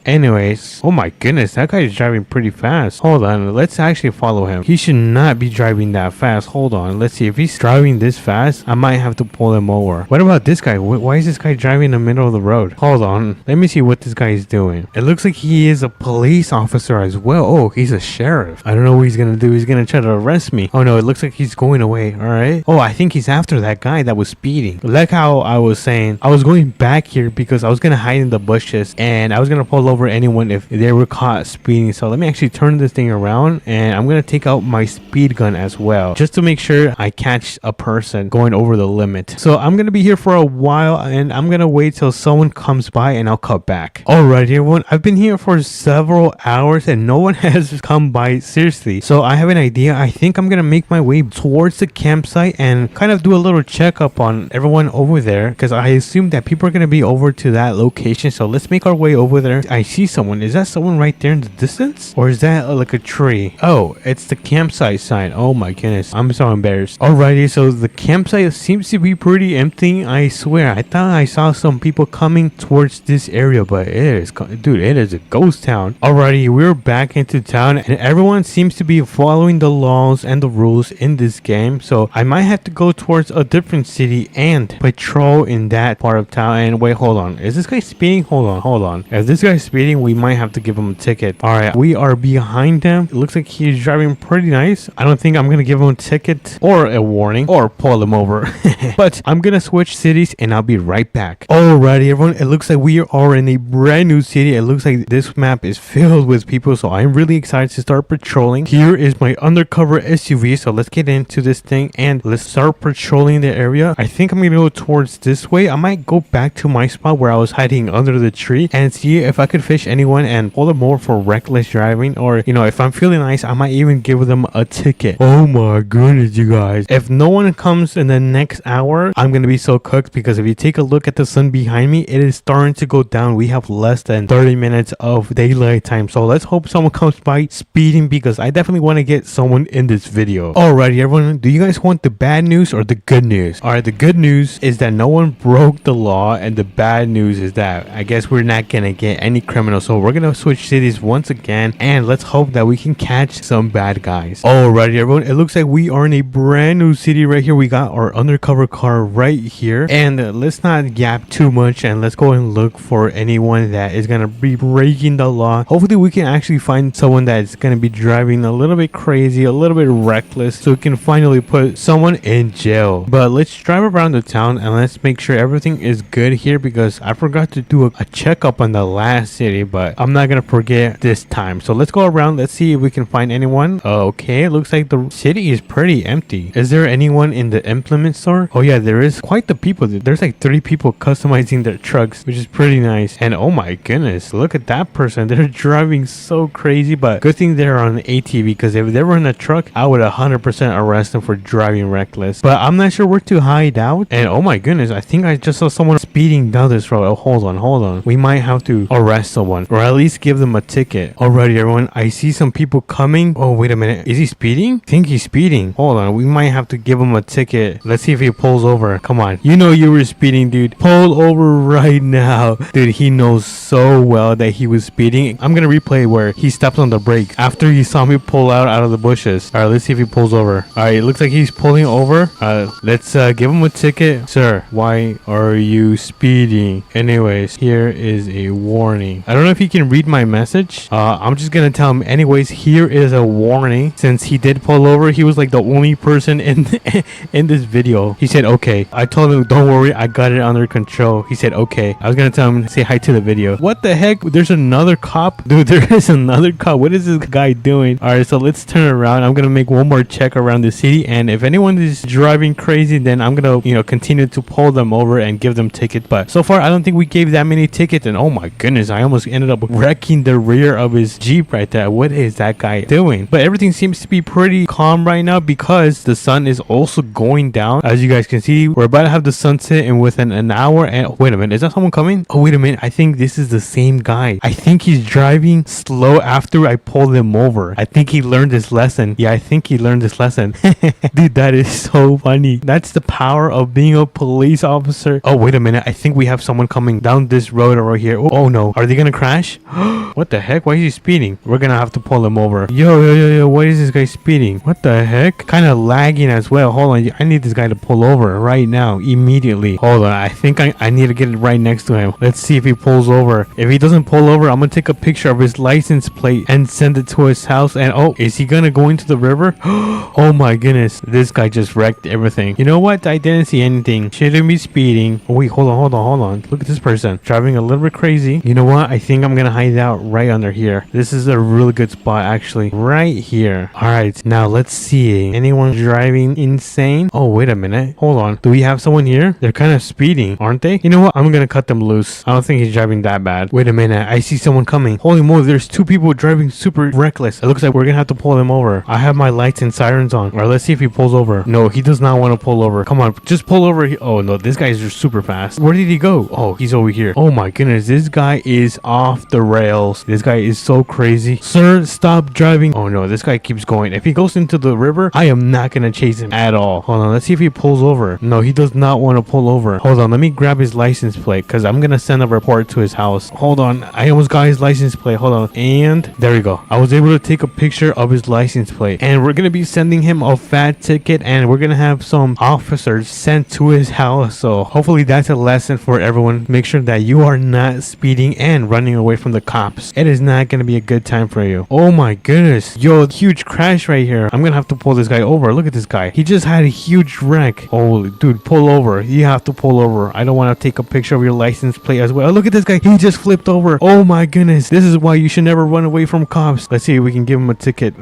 A: Anyways, oh my goodness, that guy is driving pretty fast. Hold on, let's actually follow him. He should not be driving that fast. Hold on, let's see. If he's driving this fast, I might have to pull him over. What about this guy? Why is this guy driving in the middle of the road? Hold on, let me see what this guy is doing. It looks like he is a police officer as well. Oh, he's a sheriff. I don't know what he's gonna do. He's gonna try to arrest me. Oh no, it looks like he's going away. All right. Oh, I think he's after that guy that was speeding. Like how I was saying, I was going back here because I was gonna hide in the bushes and I was gonna pull over anyone if they were caught speeding. So let me actually turn this thing around and I'm gonna take out my speed gun as well, just to make sure I catch a person going over the limit. So I'm gonna be here for a while and I'm gonna wait till someone comes by and I'll cut back. Alright everyone, I've been here for several hours and no one has come by, seriously. So I have an idea. I think I'm gonna make my way towards the campsite and kind of do a little checkup on everyone over there, because I assume that people are gonna be over to that location. So let's make our way over there. I see someone. Is that someone right there in the distance, or is that like a tree? Oh, it's the campsite sign. Oh my goodness, I'm so embarrassed. Alrighty, so the campsite seems to be pretty empty. I swear, I thought I saw some people coming towards this area, but it is, dude, it is a ghost town. Alrighty, we're back into town and everyone seems to be following the laws and the rules in this game. So I might have to go towards a different city and patrol in that part of town. And wait, hold on, is this guy speeding? Hold on. If this guy's speeding, we might have to give him a ticket. Alright, we are behind him. It looks like he's driving pretty nice. I don't think I'm gonna give him a ticket or a warning or pull him over. But I'm gonna switch cities and I'll be right back. Alrighty everyone, it looks like we are in a brand new city. It looks like this map is filled with people, so I'm really excited to start patrolling. Here is my undercover SUV, so let's get into this thing and let's start patrolling the area. I think I'm gonna go towards this way. I might go back to my spot where I was hiding under the tree and see if I could fish anyone and pull them over for reckless driving, or you know, if I'm feeling nice, I might even give them a ticket. Oh my goodness, you guys, if no one comes in the next hour, I'm gonna be so cooked, because if you take a look at the sun behind me, it is starting to go down. We have less than 30 minutes of daylight time, so let's hope someone comes by speeding, because I definitely want to get someone in this video. Alrighty everyone, do you guys want the bad news or the good news? Alright, the good news is that no one broke the law, and the bad news is that I guess we're not gonna get any criminals. So we're gonna switch cities once again and let's hope that we can catch some bad guys. Alrighty everyone, it looks like we are in a brand new city right here. We got our undercover car right here, and let's not gap too much and let's go and look for anyone that is gonna be breaking the law. Hopefully we can actually find someone that's gonna be driving a little bit crazy, a little bit reckless, so we can finally put someone in jail. But let's drive around the town and let's make sure everything is good here, because I forgot to do a checkup on the last city, but I'm not gonna forget this time. So let's go around, let's see if we can find anyone. Okay, it looks like the city is pretty empty. Is there anyone in the implement store? Oh yeah, there is quite the people. There's like 3 people customizing their trucks, which is pretty nice. And oh my goodness, look at that person. They're driving so crazy, but good thing they're on the ATV, because if they were in a truck, I would 100% arrest them for driving reckless. But I'm not sure where to hide out. And oh my goodness, I think I just saw someone speeding down this road. Oh, hold on. We might have to arrest someone, or at least give them a ticket. Alrighty everyone, I see some people coming. Oh, wait a minute. Is he speeding? I think he's speeding. Hold on, we might have to give him a ticket. Let's see if he pulls over. Come on. You know you were speeding, dude. Pull over right now. Dude, he knows so well that he was speeding. I'm gonna replay where he steps on the brake after he saw me pull out of the bushes. Alright, let's see if he pulls over. Alright, it looks like he's pulling over. Let's give him a ticket. Sir, why are you speeding? Anyways, here is a warning. I don't know if he can read my message. I'm just gonna tell him anyways. Here is a warning. Since he did pull over, he was like the only person in in this video. He said okay. I told him don't worry, I got it under control. He said okay. I was gonna tell him say hi to the video. What the heck? There's another cop, dude. There is another cop. What is this guy doing? All right, so let's turn around. I'm gonna make one more check around the city, and if anyone is driving crazy, then I'm gonna continue to pull them over and give them tickets. But so far I don't think we gave that many tickets, and oh my goodness, I almost ended up wrecking the rear of his Jeep right there. What is that guy doing? But everything seems to be pretty calm right now, because the sun is also going down. As you guys can see, we're about to have the sunset in within an hour. And wait a minute, is that someone coming? Oh wait a minute, I think this is the same guy. I think he's driving slow after I pulled him over. I think he learned his lesson. Yeah, I think he learned his lesson. Dude, that is so funny. That's the power of being a police police officer. Oh, wait a minute. I think we have someone coming down this road over here. Oh no. Are they gonna crash? What the heck? Why is he speeding? We're gonna have to pull him over. Yo. Why is this guy speeding? What the heck? Kind of lagging as well. Hold on. I need this guy to pull over right now. Immediately. Hold on. I think I need to get it right next to him. Let's see if he pulls over. If he doesn't pull over, I'm gonna take a picture of his license plate and send it to his house. And oh, is he gonna go into the river? Oh my goodness. This guy just wrecked everything. You know what? I didn't see anything. Shouldn't be speeding. Oh wait, hold on. Look at this person. Driving a little bit crazy. You know what? I think I'm gonna hide out right under here. This is a really good spot actually. Right here. Alright, now let's see. Anyone driving insane? Oh, wait a minute. Hold on. Do we have someone here? They're kind of speeding, aren't they? You know what? I'm gonna cut them loose. I don't think he's driving that bad. Wait a minute. I see someone coming. Holy moly, there's two people driving super reckless. It looks like we're gonna have to pull them over. I have my lights and sirens on. Alright, let's see if he pulls over. No, he does not want to pull over. Come on, just pull over. Oh no, this guy's just super fast. Where did he go? Oh, he's over here. Oh my goodness, this guy is off the rails. This guy is so crazy. Sir, stop driving. Oh no, this guy keeps going. If he goes into the river, I am not gonna chase him at all. Hold on, let's see if he pulls over. No, he does not want to pull over. Hold on, let me grab his license plate because I'm gonna send a report to his house. Hold on, I almost got his license plate. Hold on, and there we go. I was able to take a picture of his license plate, and we're gonna be sending him a fat ticket, and we're gonna have some officers sent to his house. So hopefully that's a lesson for everyone. Make sure that you are not speeding and running away from the cops. It is not gonna be a good time for you. Oh my goodness, yo, huge crash right here. I'm gonna have to pull this guy over. Look at this guy. He just had a huge wreck. Holy dude, pull over. You have to pull over. I don't want to take a picture of your license plate as well. Look at this guy. He just flipped over. Oh my goodness. This is why you should never run away from cops. Let's see if we can give him a ticket.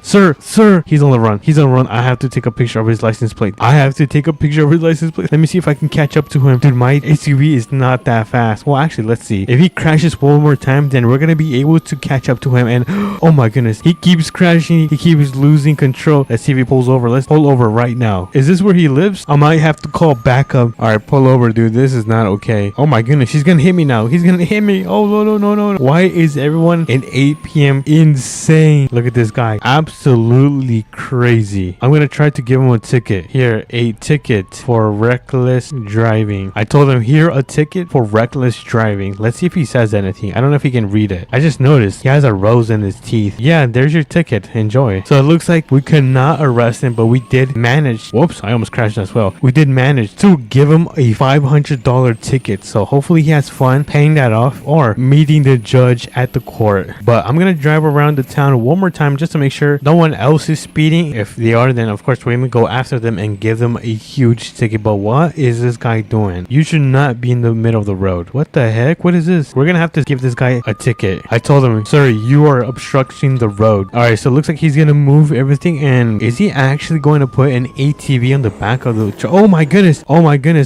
A: Sir. He's on the run. I have to take a picture of his license plate. Let me see if I can catch up to him. Dude, my SUV is not that fast. Well, actually, let's see. If he crashes one more time, then we're gonna be able to catch up to him. And oh my goodness, he keeps crashing. He keeps losing control. Let's see if he pulls over. Let's pull over right now. Is this where he lives? I might have to call backup. All right, pull over, dude. This is not okay. Oh my goodness, he's gonna hit me now. He's gonna hit me. Oh no. Why is everyone in APM insane? Look at this guy. Absolutely crazy. I'm gonna try to give him a ticket. Here, a ticket for reckless driving. I told him here a ticket for reckless driving. Let's see if he says anything. I don't know if he can read it. I just noticed he has a rose in his teeth. Yeah, there's your ticket. Enjoy. So it looks like we could not arrest him, but we did manage. Whoops, I almost crashed as well. We did manage to give him a $500 ticket. So hopefully he has fun paying that off or meeting the judge at the court. But I'm gonna drive around the town one more time just to make sure no one else is speeding. If they are, then of course we're gonna go after them and give them a huge ticket. But what is this guy doing? You should not be in the middle of the road. What the heck? What is this? We're gonna have to give this guy a ticket. I told him, sir, you are obstructing the road. All right, so it looks like he's gonna move everything. And is he actually going to put an ATV on the back of the truck? Oh my goodness,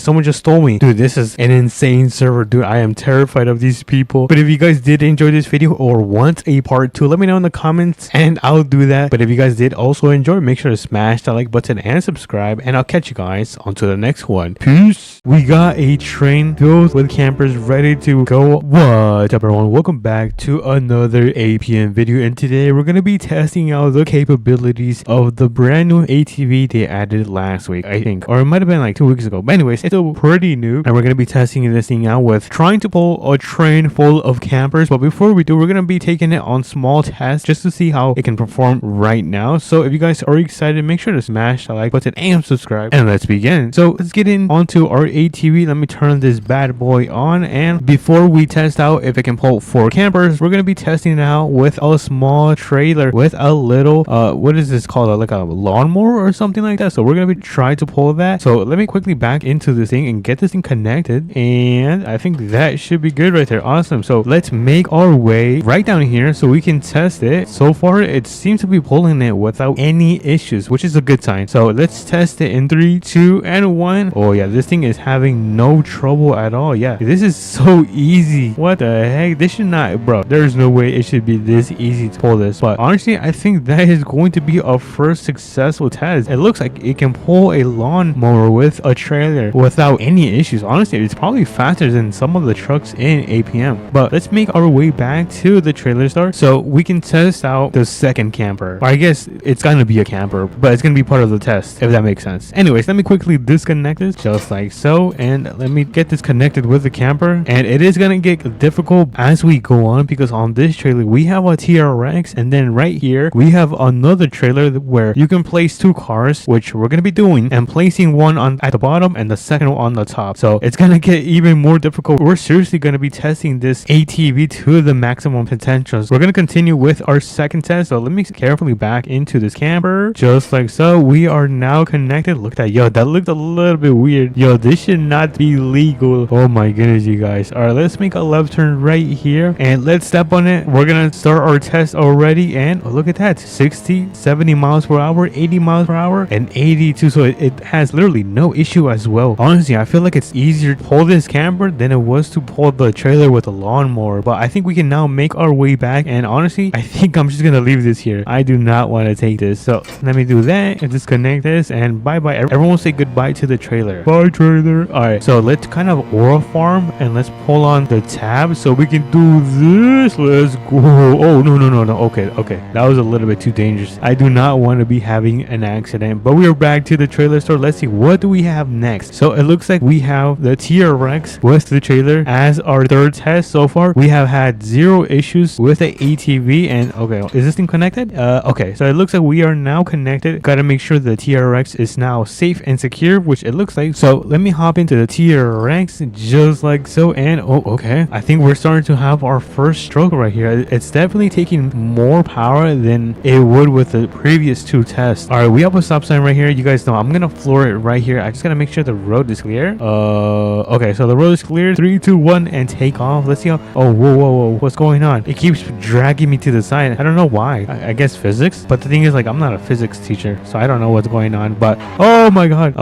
A: someone just stole me. Dude, this is an insane server. Dude, I am terrified of these people. But if you guys did enjoy this video or want a part 2, let me know in the comments and I'll do that. But if you guys did also enjoy, make sure to smash that like button and subscribe, and I'll catch you guys on to the next one. Peace. We got a train filled with campers ready to go. What's up, everyone? Welcome back to another APM video, and today we're gonna be testing out the capabilities of the brand new ATV they added last week, I think, or it might have been like 2 weeks ago. But anyways, it's still pretty new, and we're gonna be testing this thing out with trying to pull a train full of campers. But before we do, we're gonna be taking it on small tests just to see how it can perform right now. So if you guys are excited, make sure to smash the like button and subscribe, and let's begin. So let's get in onto our ATV. Let me turn this bad boy on, and before we test out if it can pull 4 campers, we're gonna be testing it out with a small trailer with a little what is this called, like a lawnmower or something like that. So we're gonna be trying to pull that. So let me quickly back into this thing and get this thing connected, and I think that should be good right there. Awesome. So let's make our way right down here so we can test it. So far it seems to be pulling it without any issues, which is a good sign. So let's test it in 3, 2, and 1. Oh yeah, this thing is having no trouble at all. Yeah, this is so easy. What the heck? This should not, bro, there's no way it should be this easy to pull this. But honestly, I think that is going to be our first successful test. It looks like it can pull a lawnmower with a trailer without any issues. Honestly, it's probably faster than some of the trucks in APM. But let's make our way back to the trailer store so we can test out the second camper. Or I guess it's gonna be a camper, but it's gonna be part of the test, if that makes sense. Anyways, let me quickly disconnect this just like so, and let me get this connected with the camper. And it is gonna get difficult as we go on, because on this trailer we have a TRX, and then right here we have another trailer where you can place two cars, which we're gonna be doing, and placing one on at the bottom and the second one on the top. So it's gonna get even more difficult. We're seriously gonna be testing this ATV to the maximum potentials. We're gonna continue with our second test. So let me carefully back into this camper just like so. We are now connected. Look at that. Yo, that looked a little bit weird. Yo, this should not be legal. Oh my goodness, you guys. All right, let's make a left turn right here and let's step on it. We're gonna start our test already, and oh, look at that. 60, 70 miles per hour, 80 miles per hour, and 82. So it has literally no issue as well. Honestly, I feel like it's easier to pull this camper than it was to pull the trailer with a lawnmower. But I think we can now make our way back, and honestly, I think I'm just gonna leave this here. I do not want to take this. So let me do that and disconnect this, and bye bye. Everyone say goodbye to the trailer. Bye, trailer. All right, so let's kind of aura farm and let's pull on the tab so we can do this. Let's go. Oh, no. Okay. That was a little bit too dangerous. I do not want to be having an accident. But we are back to the trailer store. Let's see, what do we have next? So it looks like we have the TRX with the trailer as our third test. So far, we have had zero issues with the ATV. And okay, is this thing connected? Okay, so it looks like we are now connected. Gotta make sure the TRX is now safe and secure, which it looks like. So let me hop into the TRX just like so. And oh, okay, I think we're starting to have our first stroke right here. It's definitely taking more power than it would with the previous two tests. All right, we have a stop sign right here. You guys know I'm gonna floor it right here. I just gotta make sure the road is clear. Okay, so the road is clear. 3, 2, 1, and take off. Let's see how. Oh, whoa, what's going on? It keeps dragging me to the side. I don't know why. I guess physics. But the thing is, like, I'm not a physics teacher, so I don't know what's going on. But oh my god,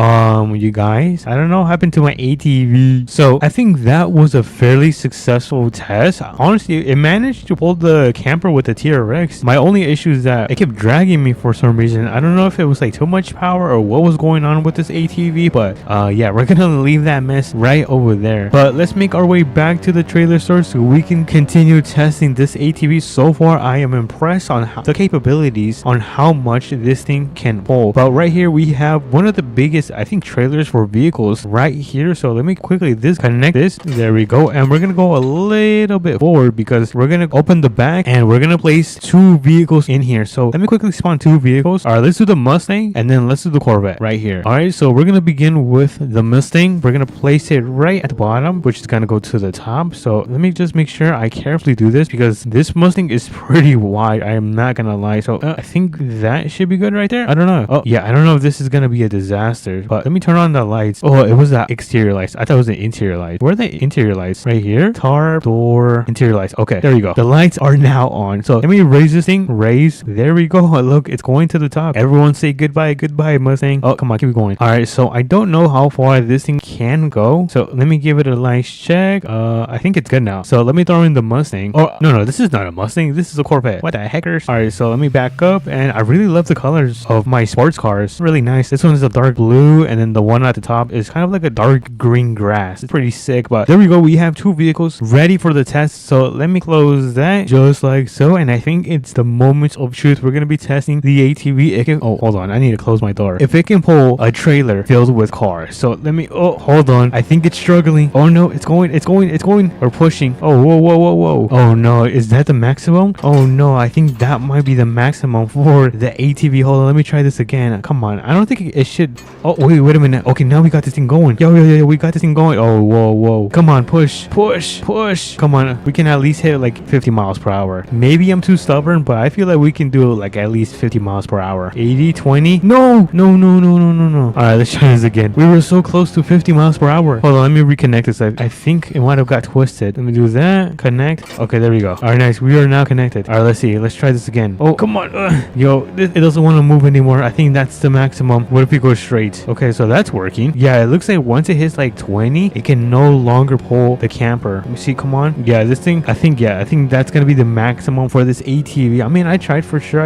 A: you guys, I don't know what happened to my ATV. So I think that was a fairly successful test. Honestly, it managed to pull the camper with the TRX. My only issue is that it kept dragging me for some reason. I don't know if it was like too much power or what was going on with this ATV, but yeah, we're gonna leave that mess right over there. But let's make our way back to the trailer store so we can continue testing this ATV. So far, I am impressed on the capabilities on how much this thing can pull. But right here, we have one of the biggest, I think, trailers for vehicles right here. So let me quickly disconnect this. There we go. And we're gonna go a little bit forward because we're gonna open the back and we're gonna place two vehicles in here. So let me quickly spawn two vehicles. All right, let's do the Mustang and then let's do the Corvette right here. All right, so we're gonna begin with the Mustang. We're gonna place it right at the bottom, which is gonna go to the top. So let me just make sure I carefully do this because this Mustang is pretty wide. I am not gonna lie. So I think that should be good right there. I don't know. Oh yeah, I don't know if this is gonna be a disaster, but let me turn on the lights. Oh, it was the exterior lights. I thought it was the interior lights. Where are the interior lights? Right here. Tarp, door, interior lights. Okay, there you go. The lights are now on. So let me raise this thing. Raise. There we go. Look, it's going to the top. Everyone say goodbye, goodbye, Mustang. Oh, come on, keep going. All right, so I don't know how far this thing can go. So let me give it a nice check. I think it's good now. So let me throw in the Mustang. Oh, no, this is not a Mustang. This is a Corvette. What the heckers? All right, so let me back up. And I really love the colors of my sports cars. Really nice. This one is a dark blue, and then the one at the top is kind of like a dark green grass. It's pretty sick, but there we go. We have two vehicles ready for the test. So let me close that just like so. And I think it's the moment of truth. We're going to be testing the ATV. Oh, hold on. I need to close my door. If it can pull a trailer filled with cars. So let me, oh, hold on. I think it's struggling. Oh no, it's going. We're pushing. Oh, whoa. Oh no, is that the maximum? Oh no, I think that might be the maximum for the ATV. Hold on, let me try this again. Come on. I don't think it should. Oh, wait a minute. Okay, now we got this thing going. Yo, we got this thing going. Oh, whoa. Come on, push. Come on. We can at least hit like 50 miles per hour. Maybe I'm too stubborn, but I feel like we can do like at least 50 miles per hour. 80, 20. No. All right, let's try this again. We were so close to 50 miles per hour. Hold on, let me reconnect this. I think it might have got twisted. Let me do that. Connect. Okay, there we go. All right, nice. We are now connected. All right, let's see. Let's try this again. Oh, come on. Yo, it doesn't want to move anymore. I think that's the maximum. What if we go straight? Okay, so that's working. Yeah, it looks like once it hits like 20, it can no longer pull the camper. Let me see. Come on. Yeah, this thing. I think that's gonna be the maximum for this ATV. I mean, I tried for sure.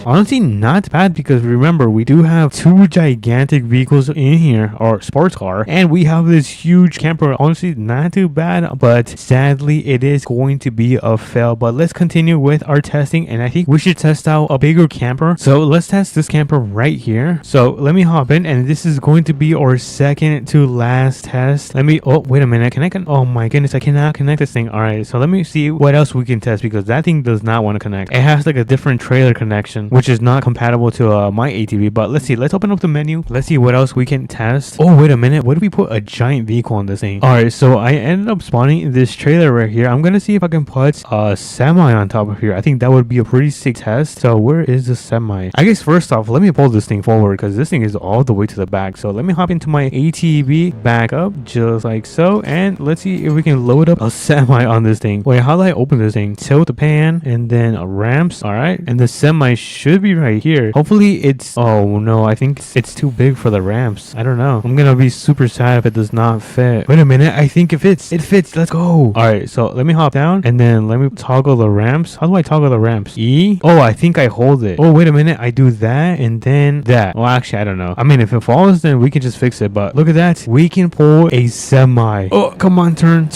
A: Honestly, not bad because remember, we do have two gigantic vehicles in here, or sports car, and we have this huge camper. Honestly, not too bad, but sadly, it is going to be a fail. But let's continue with our testing, and I think we should test out a bigger camper. So let's test this camper right here. So let me hop in, and this is is going to be our second to last test. Let me, oh, wait a minute. Oh my goodness, I cannot connect this thing. All right, so let me see what else we can test because that thing does not want to connect. It has like a different trailer connection, which is not compatible to my ATV. But let's see, let's open up the menu. Let's see what else we can test. Oh, wait a minute. What if we put a giant vehicle on this thing? All right, so I ended up spawning this trailer right here. I'm going to see if I can put a semi on top of here. I think that would be a pretty sick test. So where is the semi? I guess first off, let me pull this thing forward because this thing is all the way to the back. So let me hop into my ATV, back up just like so, and let's see if we can load up a semi on this thing. Wait, how do I open this thing? Tilt the pan and then ramps. All right, and the semi should be right here. Hopefully it's, oh no, I think it's too big for the ramps. I don't know. I'm gonna be super sad if it does not fit. Wait a minute, I think it fits. It fits. Let's go. All right, so let me hop down and then let me toggle the ramps. How do I toggle the ramps? E? Oh, I think I hold it. Oh, wait a minute, I do that and then that. Well, actually, I don't know. I mean, if it falls, then we can just fix it. But look at that, we can pull a semi. Oh, come on, turn.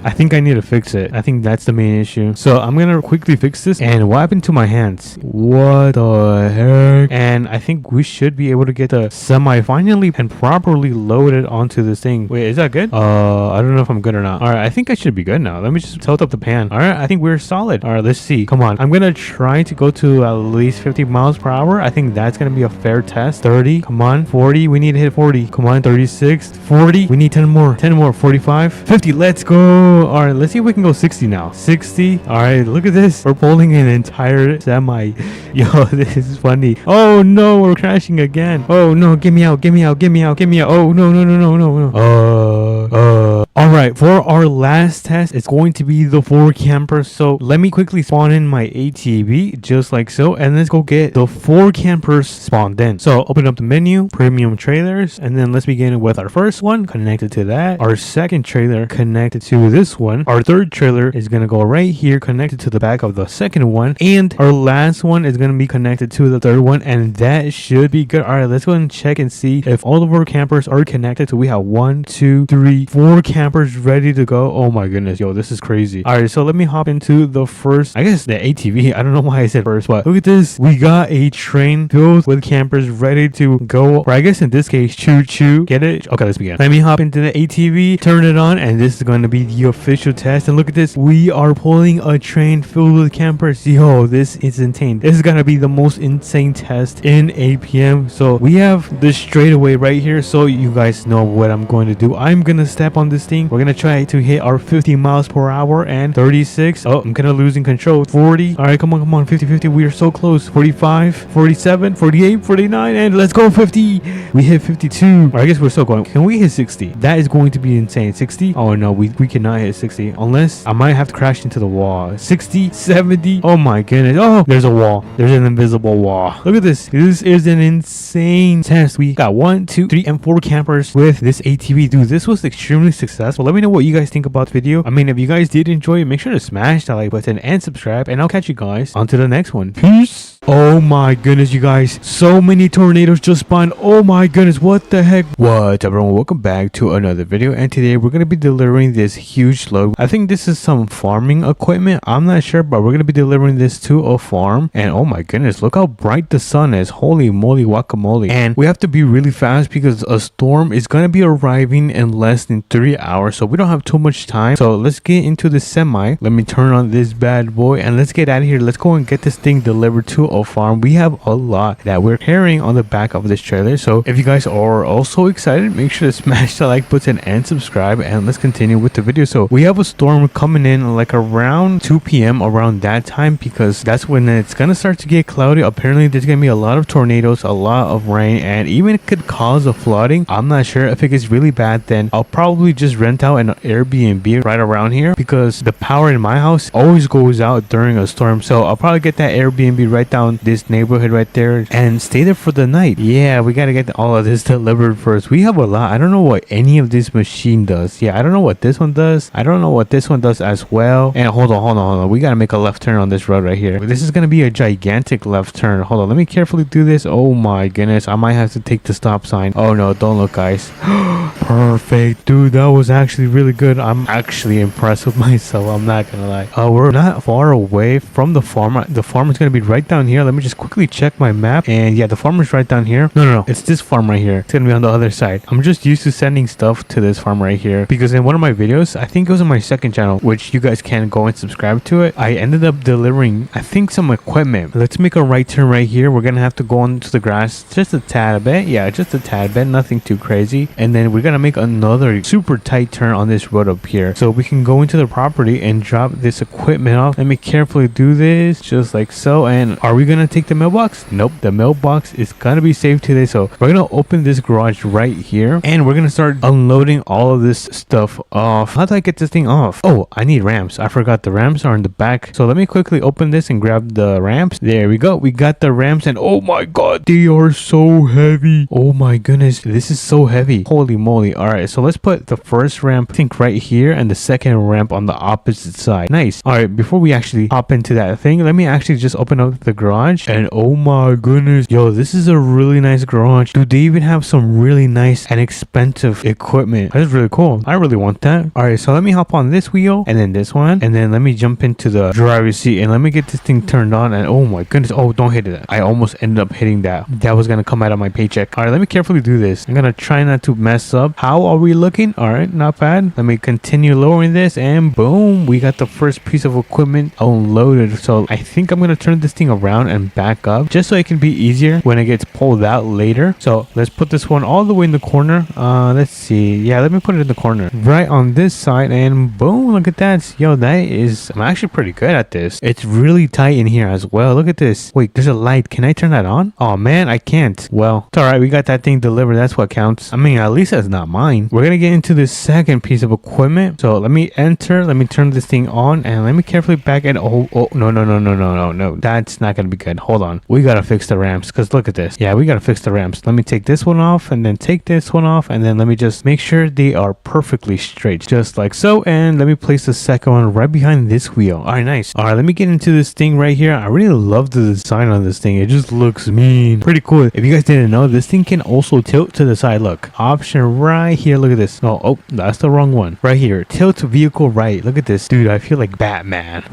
A: I think I need to fix it. I think that's the main issue. So I'm gonna quickly fix this. And what happened to my hands? What the heck? And I think we should be able to get the semi finally and properly loaded onto this thing. Wait, is that good? I don't know if I'm good or not. All right, I think I should be good now. Let me just tilt up the pan. All right, I think we're solid. All right, let's see. Come on, I'm gonna try to go to at least 50 miles per hour. I think that's gonna be a fair test. 30, come on. 40, we need to hit 40. Come on, 36, 40, we need 10 more. 45, 50, let's go. All right, let's see if we can go 60 now. 60. All right, look at this. We're pulling an entire semi. Yo, this is funny. Oh no, we're crashing again. Oh no, get me out. Oh no. All right, for our last test, it's going to be the 4 campers. So let me quickly spawn in my ATV just like so, and let's go get the 4 campers spawned in. So open up the menu, premium trailers, and then let's begin with our first one connected to that, our second trailer connected to this one, our third trailer is going to go right here connected to the back of the second one, and our last one is going to be connected to the third one, and that should be good. All right, let's go and check and see if all of our campers are connected. So we have 1, 2, 3, 4 campers ready to go. Oh my goodness, yo, this is crazy. All right, so let me hop into the first, I guess the ATV. I don't know why I said first, but look at this. We got a train filled with campers ready to go, or I guess in this case, choo-choo. Get it? Okay, let's begin. Let me hop into the ATV, turn it on, and this is going to be the official test. And look at this, we are pulling a train filled with campers. Yo, this is insane. This is gonna be the most insane test in APM. So we have the straightaway right here, so you guys know what I'm going to do. I'm gonna step on this thing. We're gonna try to hit our 50 miles per hour and 36. Oh, I'm kind of losing control. 40. All right, come on. 50. We are so close. 45, 47, 48, 49, and let's go 50. We hit 52. Or I guess we're still going. Can we hit 60? That is going to be insane. 60. Oh no, we cannot hit 60 unless I might have to crash into the wall. 60, 70. Oh my goodness. Oh, there's a wall. There's an invisible wall. Look at this. This is an insane test. We got 1, 2, 3, and 4 campers with this ATV. Dude, this was extremely successful. Let me know what you guys think about the video. I mean, if you guys did enjoy it, make sure to smash that like button and subscribe, and I'll catch you guys on to the next one. Peace. Oh my goodness, you guys, so many tornadoes just spawned. Oh my goodness, what the heck? What's up, everyone? Welcome back to another video, and today we're going to be delivering this huge load. I think this is some farming equipment. I'm not sure, but we're going to be delivering this to a farm. And oh my goodness, look how bright the sun is. Holy moly guacamole. And we have to be really fast because a storm is going to be arriving in less than 3 hours, so we don't have too much time. So let's get into the semi. Let me turn on this bad boy and let's get out of here. Let's go and get this thing delivered to a farm. We have a lot that we're carrying on the back of this trailer, so if you guys are also excited, make sure to smash the like button and subscribe, and let's continue with the video. So we have a storm coming in like around 2 p.m. around that time, because that's when it's gonna start to get cloudy. Apparently there's gonna be a lot of tornadoes, a lot of rain, and even it could cause a flooding. I'm not sure. If it gets really bad, then I'll probably just rent out an Airbnb right around here, because the power in my house always goes out during a storm. So I'll probably get that Airbnb right down this neighborhood right there and stay there for the night. Yeah, we gotta get all of this delivered first. We have a lot. I don't know what any of this machine does. Yeah, I don't know what this one does. I don't know what this one does as well. And hold on. We gotta make a left turn on this road right here. This is gonna be a gigantic left turn. Hold on, let me carefully do this. Oh my goodness, I might have to take the stop sign. Oh no, don't look, guys. Perfect, dude. That was actually really good. I'm actually impressed with myself. I'm not gonna lie. We're not far away from the farm. The farm is gonna be right down here. here. Let me just quickly check my map. And yeah, the farm is right down here. No. It's this farm right here. It's gonna be on the other side. I'm just used to sending stuff to this farm right here because in one of my videos, I think it was on my second channel, which you guys can go and subscribe to it. I ended up delivering, I think, some equipment. Let's make a right turn right here. We're gonna have to go onto the grass just a tad bit. Yeah, just a tad bit. Nothing too crazy. And then we're gonna make another super tight turn on this road up here. So we can go into the property and drop this equipment off. Let me carefully do this just like so. And are we gonna take the mailbox? Nope, the mailbox is gonna be saved today. So we're gonna open this garage right here and we're gonna start unloading all of this stuff off. How do I get this thing off? Oh, I need ramps. I forgot the ramps are in the back. So let me quickly open this and grab the ramps. There we go. We got the ramps and oh my god, they are so heavy. Oh my goodness, this is so heavy. Holy moly. All right, so let's put the first ramp, I think, right here and the second ramp on the opposite side. Nice. All right, before we actually hop into that thing, let me actually just open up the garage and oh my goodness, yo, this is a really nice garage. Dude, they even have some really nice and expensive equipment. That's really cool. I really want that. All right, so let me hop on this wheel and then this one and then let me jump into the driver's seat and let me get this thing turned on. And oh my goodness, oh, don't hit it. I almost ended up hitting that. That was gonna come out of my paycheck. All right, let me carefully do this. I'm gonna try not to mess up. How are we looking? All right, not bad. Let me continue lowering this and boom, we got the first piece of equipment unloaded. So I think I'm gonna turn this thing around and back up just so it can be easier when it gets pulled out later. So let's put this one all the way in the corner. Let's see. Yeah, let me put it in the corner right on this side and boom, look at that. Yo, I'm actually pretty good at this. It's really tight in here as well. Look at this. Wait, there's a light. Can I turn that on? Oh man, I can't. Well, it's all right. We got that thing delivered. That's what counts. I mean, at least that's not mine. We're gonna get into this second piece of equipment. So let me enter. Let me turn this thing on and let me carefully back it. Oh, no. That's not gonna be good. Hold on. We gotta fix the ramps because look at this. Yeah, we gotta fix the ramps. Let me take this one off and then take this one off and then let me just make sure they are perfectly straight, just like so. And let me place the second one right behind this wheel. All right, nice. All right, let me get into this thing right here. I really love the design on this thing. It just looks mean. Pretty cool. If you guys didn't know, this thing can also tilt to the side. Look, option right here. Look at this. Oh, that's the wrong one. Right here, tilt vehicle right. Look at this. Dude, I feel like Batman.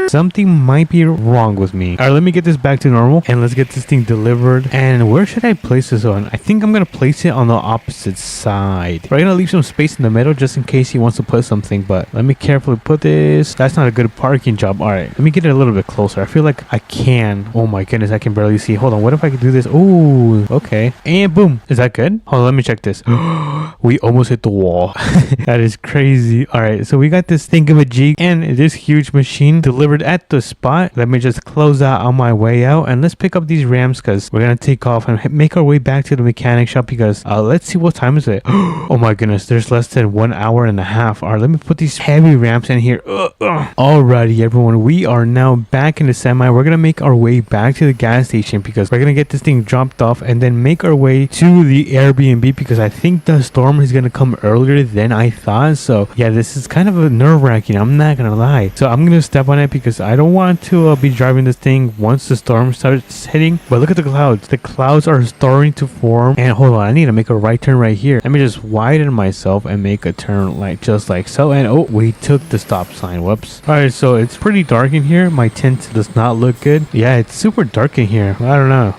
A: Something might be wrong with me. All right, let me get this back to normal and let's get this thing delivered. And where should I place this on? I think I'm gonna place it on the opposite side. We're gonna leave some space in the middle just in case he wants to put something, but let me carefully put this. That's not a good parking job. All right, let me get it a little bit closer. I feel like I can. Oh my goodness, I can barely see. Hold on, what if I could do this? Oh, okay. And boom. Is that good? Hold on, let me check this. We almost hit the wall. That is crazy. All right, so we got this thingamajig and this huge machine delivered at the spot. Let me just close that on my way out and let's pick up these ramps because we're gonna take off and make our way back to the mechanic shop because let's see, what time is it? Oh my goodness, there's less than 1 hour and a half. All right, let me put these heavy ramps in here. Alrighty, everyone, we are now back in the semi. We're gonna make our way back to the gas station because we're gonna get this thing dropped off and then make our way to the Airbnb because I think the storm is gonna come earlier than I thought. So yeah, this is kind of a nerve-wracking, I'm not gonna lie. So I'm gonna step on it because I don't want to be driving this thing once the storm starts hitting. But look at the clouds. The clouds are starting to form. And hold on, I need to make a right turn right here. Let me just widen myself and make a turn like just like so. And oh, we took the stop sign. Whoops. All right, so it's pretty dark in here. My tint does not look good. Yeah, it's super dark in here. I don't know.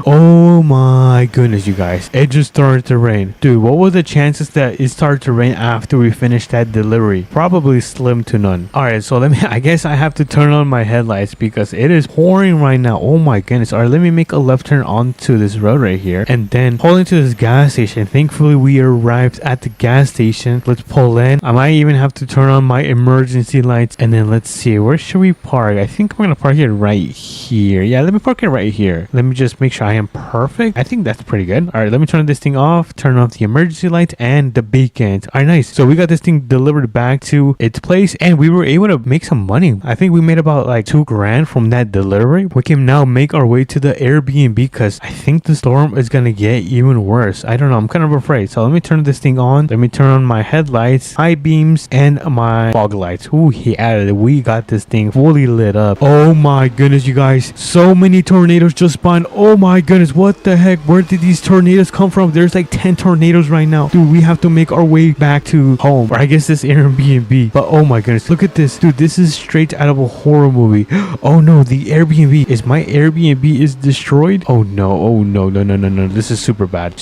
A: Oh my goodness, you guys. It just started to rain. Dude, what were the chances that it started to rain after we finished that delivery? Probably slim to none. All right, so I guess I have to turn on my headlights because it is pouring right now. Oh my goodness. All right, let me make a left turn onto this road right here and then pull into this gas station. Thankfully, we arrived at the gas station. Let's pull in. I might even have to turn on my emergency lights and then let's see, where should we park? I think I'm gonna park it right here. Yeah, let me park it right here. Let me just make sure I am perfect. I think that's pretty good. All right, let me turn this thing off, turn off the emergency light and the beacons. All right, nice. So we got this thing delivered back to its place and we were able to make some money. I think we made about like $2,000 from that delivery. We can now make our way to the Airbnb because I think the storm is gonna get even worse. I don't know, I'm kind of afraid. So let me turn this thing on. Let me turn on my headlights, high beams, and my fog lights. Ooh, he added it. We got this thing fully lit up. Oh my goodness, you guys, so many tornadoes just spawned. Oh my goodness, what the heck? Where did these tornadoes come from? There's like 10 tornadoes right now. Dude, we have to make our way back to home, or I guess this Airbnb. But oh my goodness, look at this. Dude, this is straight out of terrible horror movie. Oh no, the Airbnb. Is my Airbnb is destroyed? Oh no, oh no, no, no, no, no. This is super bad.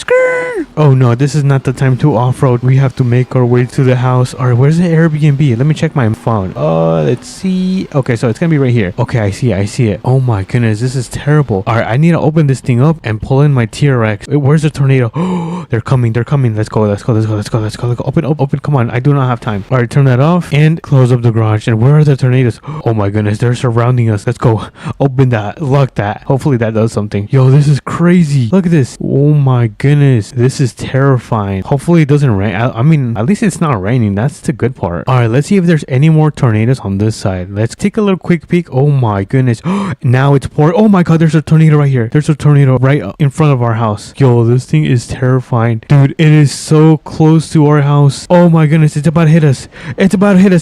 A: Oh no, this is not the time to off-road. We have to make our way to the house. All right, where's the Airbnb? Let me check my phone. Let's see. Okay, so it's gonna be right here. Okay, I see it. Oh my goodness, this is terrible. All right, I need to open this thing up and pull in my TRX. Wait, where's the tornado? Oh, they're coming. Let's go. Open. Come on, I do not have time. All right, turn that off and close up the garage. And where are the tornadoes? Oh my goodness, they're surrounding us. Let's go. Open that. Lock that. Hopefully that does something. Yo, this is crazy. Look at this. Oh my goodness, this is terrifying. Hopefully it doesn't rain. I mean, at least it's not raining. That's the good part. All right, let's see if there's any more tornadoes on this side. Let's take a little quick peek. Oh my goodness. Now it's pouring. Oh my god, there's a tornado right here. There's a tornado right in front of our house. Yo, this thing is terrifying. Dude, it is so close to our house. Oh my goodness, it's about to hit us.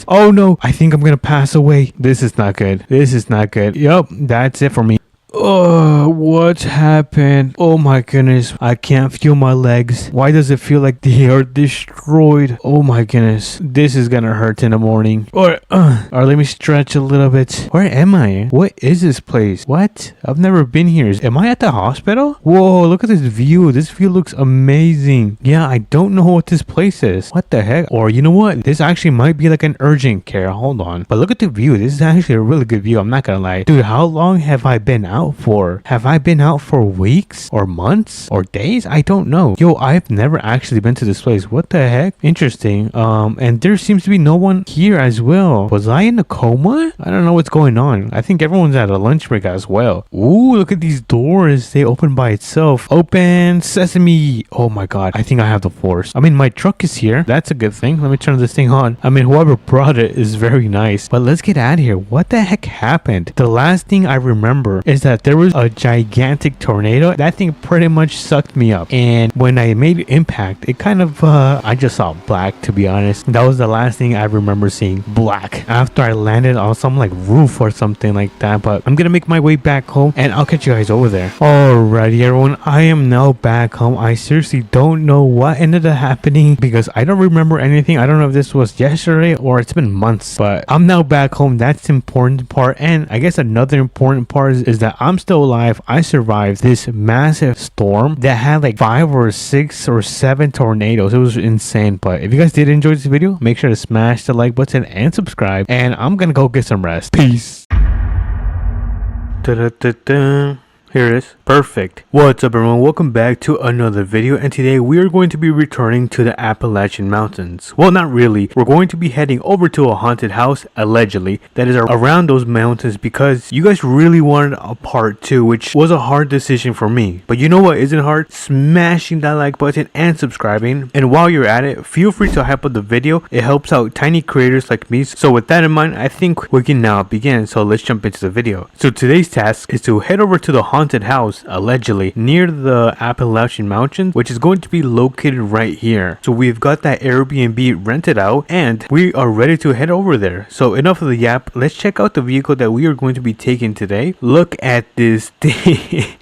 A: Oh no, I think I'm gonna pass away. This is not good. Yup, that's it for me. Oh, what's happened? Oh my goodness, I can't feel my legs. Why does it feel like they are destroyed? Oh my goodness, this is gonna hurt in the morning. Or let me stretch a little bit. Where am I? What is this place? What? I've never been here. Am I at the hospital? Whoa, look at this view. This view looks amazing. Yeah, I don't know what this place is. What the heck? Or you know what? This actually might be like an urgent care. Hold on. But look at the view. This is actually a really good view. I'm not gonna lie. Dude, how long have I been out for? Have I been out for weeks or months or days? I don't know. Yo, I've never actually been to this place. What the heck? Interesting. And there seems to be no one here as well. Was I in a coma? I don't know what's going on. I think everyone's at a lunch break as well. Ooh, look at these doors. They open by itself. Open sesame. Oh my god. I think I have the force. I mean, my truck is here. That's a good thing. Let me turn this thing on. I mean, whoever brought it is very nice. But let's get out of here. What the heck happened? The last thing I remember is that there was a gigantic tornado. That thing pretty much sucked me up. And when I made impact, it kind of, I just saw black, to be honest. That was the last thing I remember seeing, black. After I landed on some like roof or something like that. But I'm gonna make my way back home and I'll catch you guys over there. Alrighty, everyone. I am now back home. I seriously don't know what ended up happening because I don't remember anything. I don't know if this was yesterday or it's been months. But I'm now back home. That's the important part. And I guess another important part is that I'm still alive. I survived this massive storm that had like 5 or 6 or 7 tornadoes. It was insane. But if you guys did enjoy this video, make sure to smash the like button and subscribe. And I'm gonna go get some rest. Peace. Da-da-da-da. Here it is. Perfect. What's up, everyone? Welcome back to another video, and today we are going to be returning to the Appalachian Mountains. Well, not really. We're going to be heading over to a haunted house, allegedly, that is around those mountains because you guys really wanted a part 2, which was a hard decision for me. But you know what isn't hard? Smashing that like button and subscribing. And while you're at it, feel free to hype up the video. It helps out tiny creators like me. So with that in mind, I think we can now begin. So let's jump into the video. So today's task is to head over to the haunted house, allegedly, near the Appalachian Mountains, which is going to be located right here. So we've got that Airbnb rented out and we are ready to head over there. So enough of the yap, let's check out the vehicle that we are going to be taking today. Look at this thing.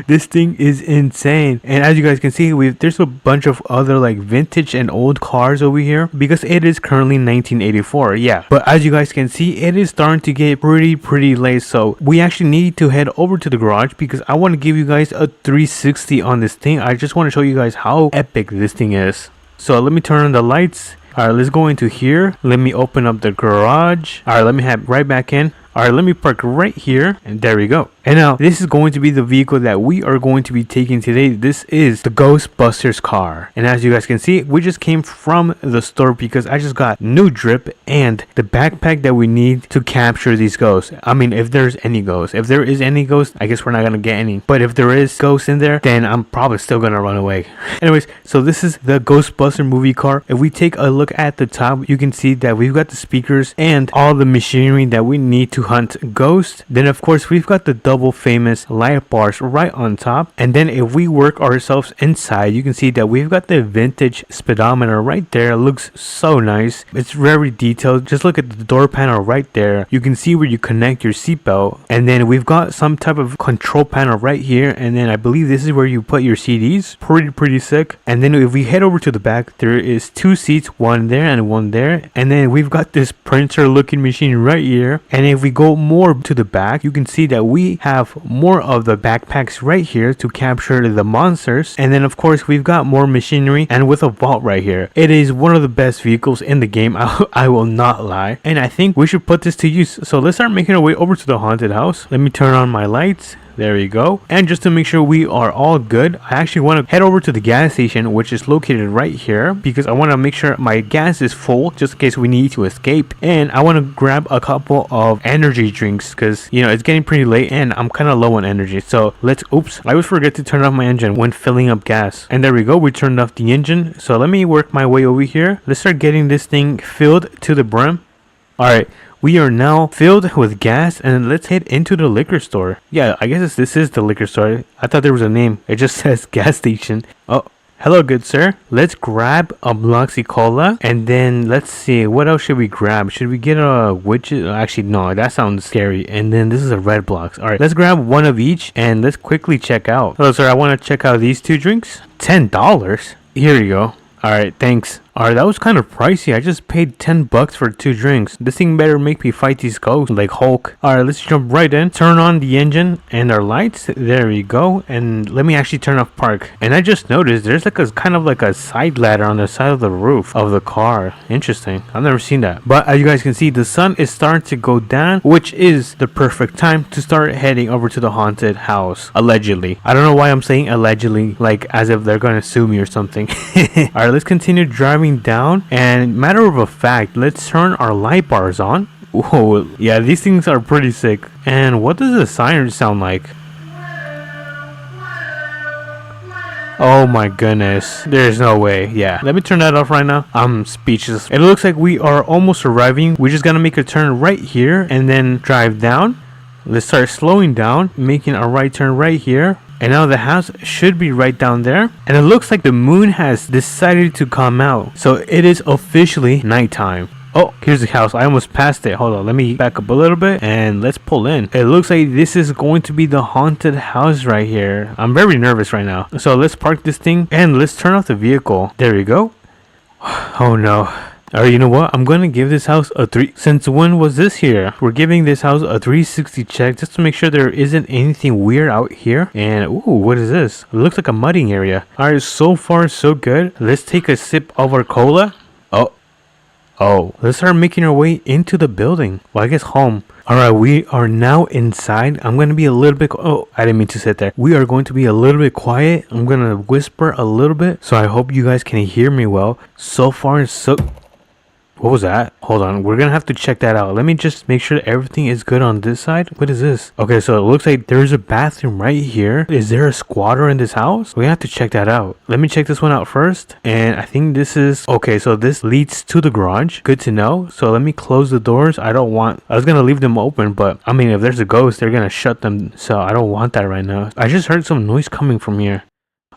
A: This thing is insane. And as you guys can see, there's a bunch of other like vintage and old cars over here because it is currently 1984. Yeah, but as you guys can see, it is starting to get pretty late. So we actually need to head over to the garage because I want to give you guys a 360 on this thing. I just want to show you guys how epic this thing is. So let me turn on the lights. All right, let's go into here. Let me open up the garage. All right, let me head right back in. All right, let me park right here, and there we go. And now, this is going to be the vehicle that we are going to be taking today. This is the Ghostbusters car. And as you guys can see, we just came from the store because I just got new drip and the backpack that we need to capture these ghosts. I mean, if there's any ghosts. If there is any ghost, I guess we're not going to get any. But if there is ghosts in there, then I'm probably still going to run away. Anyways, so this is the Ghostbuster movie car. If we take a look at the top, you can see that we've got the speakers and all the machinery that we need to hunt ghosts. Then, of course, we've got the double double famous light bars right on top. And then if we work ourselves inside, you can see that we've got the vintage speedometer right there. It looks so nice. It's very detailed. Just look at the door panel right there. You can see where you connect your seatbelt. And then we've got some type of control panel right here. And then I believe this is where you put your CDs. Pretty sick. And then if we head over to the back, there is 2 seats, one there and one there. And then we've got this printer looking machine right here. And if we go more to the back, you can see that we have more of the backpacks right here to capture the monsters. And then of course we've got more machinery and with a vault right here. It is one of the best vehicles in the game. I will not lie. And I think we should put this to use. So let's start making our way over to the haunted house. Let me turn on my lights. There you go. And just to make sure we are all good, I actually want to head over to the gas station, which is located right here, because I want to make sure my gas is full just in case we need to escape. And I want to grab a couple of energy drinks because, you know, it's getting pretty late and I'm kind of low on energy. So oops, I always forget to turn off my engine when filling up gas. And there we go. We turned off the engine. So let me work my way over here. Let's start getting this thing filled to the brim. All right. We are now filled with gas and let's head into the liquor store. Yeah, I guess this is the liquor store. I thought there was a name. It just says gas station. Oh, hello, good sir. Let's grab a Bloxy Cola and then let's see. What else should we grab? Should we get a witches? Actually, no, that sounds scary. And then this is a Red Blox. All right, let's grab one of each and let's quickly check out. Hello, sir. I want to check out these 2 drinks. $10. Here you go. All right, thanks. Alright, that was kind of pricey. I just paid $10 for 2 drinks. This thing better make me fight these ghosts like Hulk. Alright, let's jump right in. Turn on the engine and our lights. There we go. And let me actually turn off park. And I just noticed there's like a kind of like a side ladder on the side of the roof of the car. Interesting. I've never seen that. But as you guys can see, the sun is starting to go down, which is the perfect time to start heading over to the haunted house. Allegedly. I don't know why I'm saying allegedly, like as if they're gonna sue me or something. Alright, let's continue driving down, and matter of a fact, let's turn our light bars on. Whoa, yeah, these things are pretty sick. And what does the siren sound like? Oh my goodness, there's no way. Yeah, let me turn that off right now. I'm speechless. It looks like we are almost arriving. We just gotta make a turn right here and then drive down. Let's start slowing down, making a right turn right here. And now the house should be right down there. And it looks like the moon has decided to come out. So it is officially nighttime. Oh, here's the house. I almost passed it. Hold on. Let me back up a little bit and let's pull in. It looks like this is going to be the haunted house right here. I'm very nervous right now. So let's park this thing and let's turn off the vehicle. There we go. Oh no. Alright, you know what? I'm gonna give this house a 3. Since when was this here? We're giving this house a 360 check just to make sure there isn't anything weird out here. And ooh, what is this? It looks like a mudding area. Alright, so far so good. Let's take a sip of our cola. Oh, let's start making our way into the building. Well, I guess home. Alright, we are now inside. I'm going to be a little bit... Oh, I didn't mean to sit there. We are going to be a little bit quiet. I'm going to whisper a little bit. So I hope you guys can hear me well. So far, so... What was that? Hold on. We're going to have to check that out. Let me just make sure everything is good on this side. What is this? Okay, so it looks like there's a bathroom right here. Is there a squatter in this house? We have to check that out. Let me check this one out first. And I think this is... Okay, so this leads to the garage. Good to know. So let me close the doors. I was going to leave them open, but I mean, if there's a ghost, they're going to shut them. So I don't want that right now. I just heard some noise coming from here.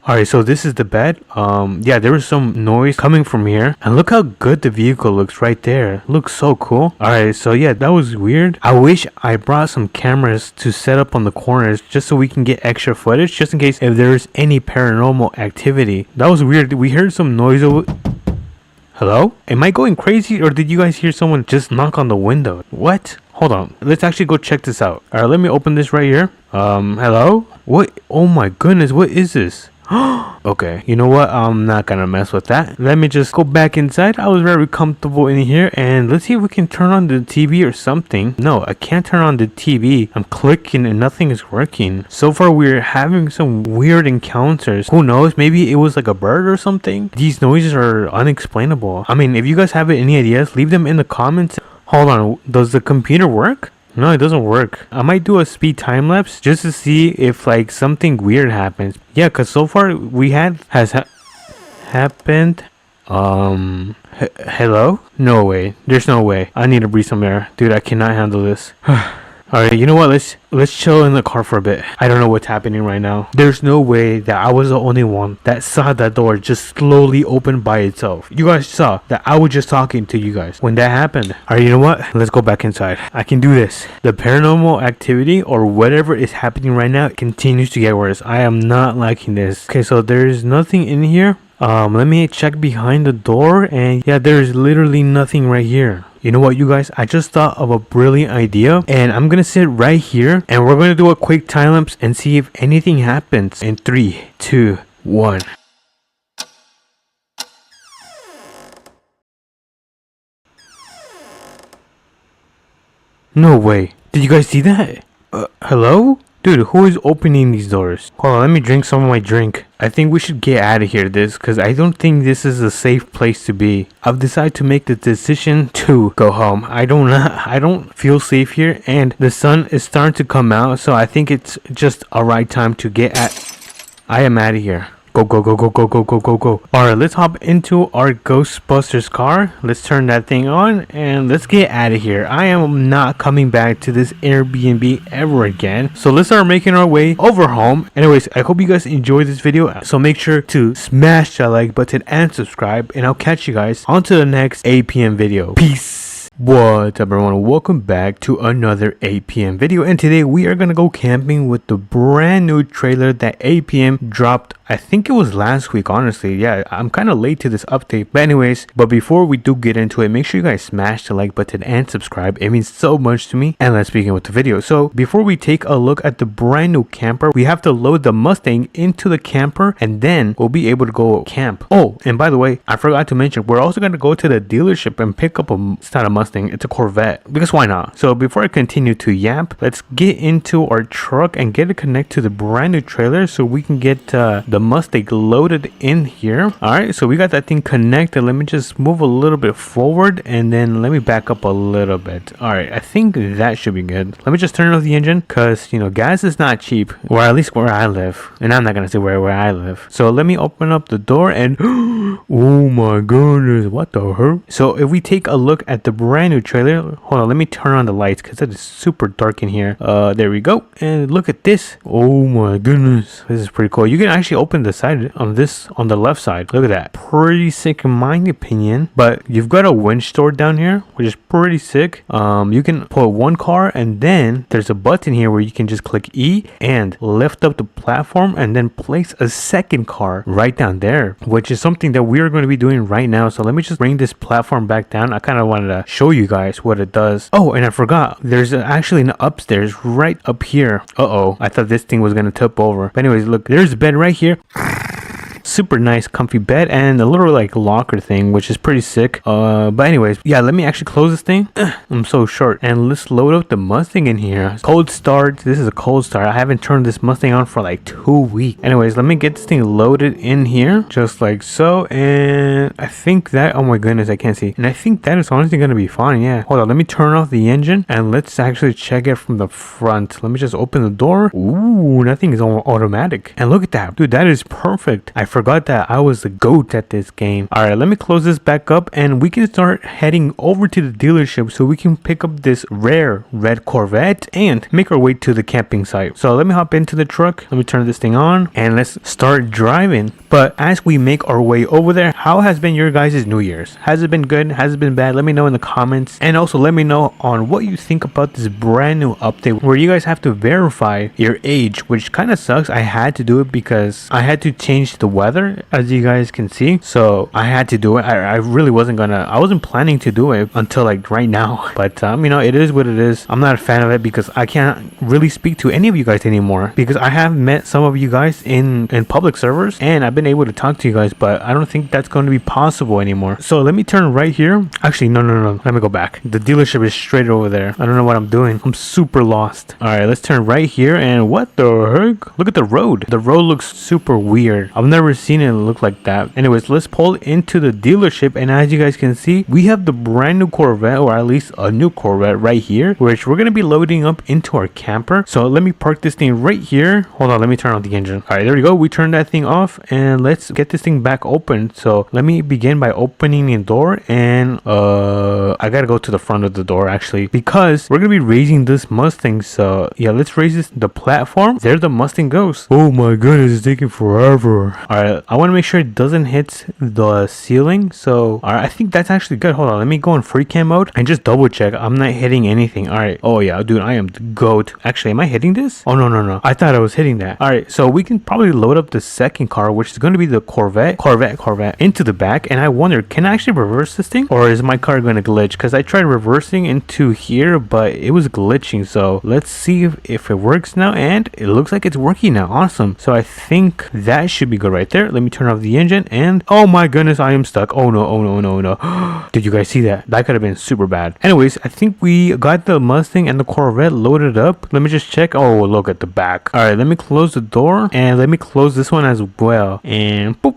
A: Alright, so this is the bed. Yeah, there was some noise coming from here. And look how good the vehicle looks right there. Looks so cool. Alright, so yeah, that was weird. I wish I brought some cameras to set up on the corners just so we can get extra footage, just in case if there's any paranormal activity. That was weird. We heard some noise over... Hello? Am I going crazy, or did you guys hear someone just knock on the window? What? Hold on. Let's actually go check this out. Alright, let me open this right here. Hello? What? Oh my goodness, what is this? Okay, you know what? I'm not gonna mess with that. Let me just go back inside. I was very comfortable in here, and let's see if we can turn on the TV or something. No, I can't turn on the TV. I'm clicking and nothing is working. So far, we're having some weird encounters. Who knows? Maybe it was like a bird or something. These noises are unexplainable. I mean, if you guys have any ideas, leave them in the comments. Hold on, does the computer work? No, it doesn't work. I might do a speed time lapse just to see if like something weird happens. Yeah, cause so far we has happened. Hello? No way. There's no way. I need to breathe some air, dude. I cannot handle this. All right, you know what? Let's chill in the car for a bit. I don't know what's happening right now. There's no way that I was the only one that saw that door just slowly open by itself. You guys saw that I was just talking to you guys when that happened. All right, you know what? Let's go back inside. I can do this. The paranormal activity or whatever is happening right now continues to get worse. I am not liking this. Okay, so there's nothing in here. Let me check behind the door, and yeah, there's literally nothing right here. You know what, you guys? I just thought of a brilliant idea, and I'm gonna sit right here, and we're gonna do a quick time lapse and see if anything happens in 3, 2, 1. No way. Did you guys see that? Hello? Dude, who is opening these doors? Hold on, let me drink some of my drink. I think we should get out of here, because I don't think this is a safe place to be. I've decided to make the decision to go home. I don't feel safe here, and the sun is starting to come out, so I think it's just a right time to get at. I am out of here. Go, go, go, go, go, go, go, go, go. Alright, let's hop into our Ghostbusters car. Let's turn that thing on and let's get out of here. I am not coming back to this Airbnb ever again. So let's start making our way over home. Anyways, I hope you guys enjoyed this video. So make sure to smash that like button and subscribe. And I'll catch you guys on to the next APM video. Peace. What's up, everyone? Welcome back to another APM video, and today we are gonna go camping with the brand new trailer that APM dropped. I think it was last week, honestly. Yeah, I'm kind of late to this update, but anyways, before we do get into it, make sure you guys smash the like button and subscribe. It means so much to me. And let's begin with the video. So before we take a look at the brand new camper, we have to load the Mustang into the camper, and then we'll be able to go camp. Oh, and by the way, I forgot to mention, we're also gonna go to the dealership and pick up it's not a Mustang, it's a Corvette, because why not? So before I continue to yap, let's get into our truck and get it connected to the brand new trailer so we can get the Mustang loaded in here. All right, so we got that thing connected. Let me just move a little bit forward, and then let me back up a little bit. All right, I think that should be good. Let me just turn off the engine, because you know, gas is not cheap, or at least where I live, and I'm not gonna say where I live. So let me open up the door, and oh my goodness, what the hell? So if we take a look at the brand new trailer, hold on, let me turn on the lights because it is super dark in here. There we go, and look at this. Oh my goodness, this is pretty cool. You can actually open the side on this, on the left side. Look at that, pretty sick in my opinion. But you've got a winch store down here, which is pretty sick. You can put one car, and then there's a button here where you can just click E and lift up the platform, and then place a second car right down there, which is something that we are going to be doing right now. So let me just bring this platform back down. I kind of wanted to show you guys what it does. Oh, and I forgot, there's actually an upstairs right up here. I thought this thing was gonna tip over, but anyways, look, there's a bed right here. Super nice comfy bed, and a little like locker thing, which is pretty sick. But anyways, yeah, let me actually close this thing. I'm so short. And let's load up the Mustang in here. Cold start. This is a cold start. I haven't turned this Mustang on for like 2 weeks. Anyways, let me get this thing loaded in here just like so. And I think that, oh my goodness, I can't see. And I think that is honestly gonna be fine. Yeah, hold on, let me turn off the engine and let's actually check it from the front. Let me just open the door. Ooh, that thing is all automatic. And look at that, dude, that is perfect. I forgot that I was the GOAT at this game. All right, let me close this back up, and we can start heading over to the dealership so we can pick up this rare red Corvette and make our way to the camping site. So let me hop into the truck, let me turn this thing on, and let's start driving. But as we make our way over there, how has been your guys' New Year's? Has it been good? Has it been bad? Let me know in the comments, and also let me know on what you think about this brand new update where you guys have to verify your age, which kind of sucks. I had to do it because I had to change the weather, as you guys can see, so I had to do it. I really wasn't planning to do it until like right now, but you know, it is what it is. I'm not a fan of it because I can't really speak to any of you guys anymore, because I have met some of you guys in public servers and I've been able to talk to you guys, but I don't think that's going to be possible anymore. So let me turn right here. Actually, no, let me go back. The dealership is straight over there. I don't know what I'm doing. I'm super lost. All right, let's turn right here, and what the heck? Look at the road. The road looks super weird. I've never never seen it look like that. Anyways, let's pull into the dealership, and as you guys can see, we have the brand new Corvette, or at least a new Corvette right here, which we're gonna be loading up into our camper. So let me park this thing right here. Hold on, let me turn on the engine. All right, there we go. We turn that thing off, and let's get this thing back open. So let me begin by opening the door, and I gotta go to the front of the door actually, because we're gonna be raising this Mustang. So yeah, let's raise the platform. There the Mustang goes. Oh my goodness, it's taking forever. All right, I want to make sure it doesn't hit the ceiling. So all right, I think that's actually good. Hold on, let me go in free cam mode and just double check I'm not hitting anything. All right. Oh yeah, dude, I am the goat. Actually, am I hitting this? Oh no, I thought I was hitting that. All right, so we can probably load up the second car, which is going to be the Corvette into the back. And I wonder, can I actually reverse this thing, or is my car going to glitch? Because I tried reversing into here, but it was glitching. So let's see if it works now, and it looks like it's working now. Awesome. So I think that should be good right there. Let me turn off the engine, and oh my goodness, I am stuck. Oh no. Did you guys see that? That could have been super bad. Anyways, I think we got the Mustang and the Corvette loaded up. Let me just check. Oh, look at the back. All right, let me close the door, and let me close this one as well, and boop.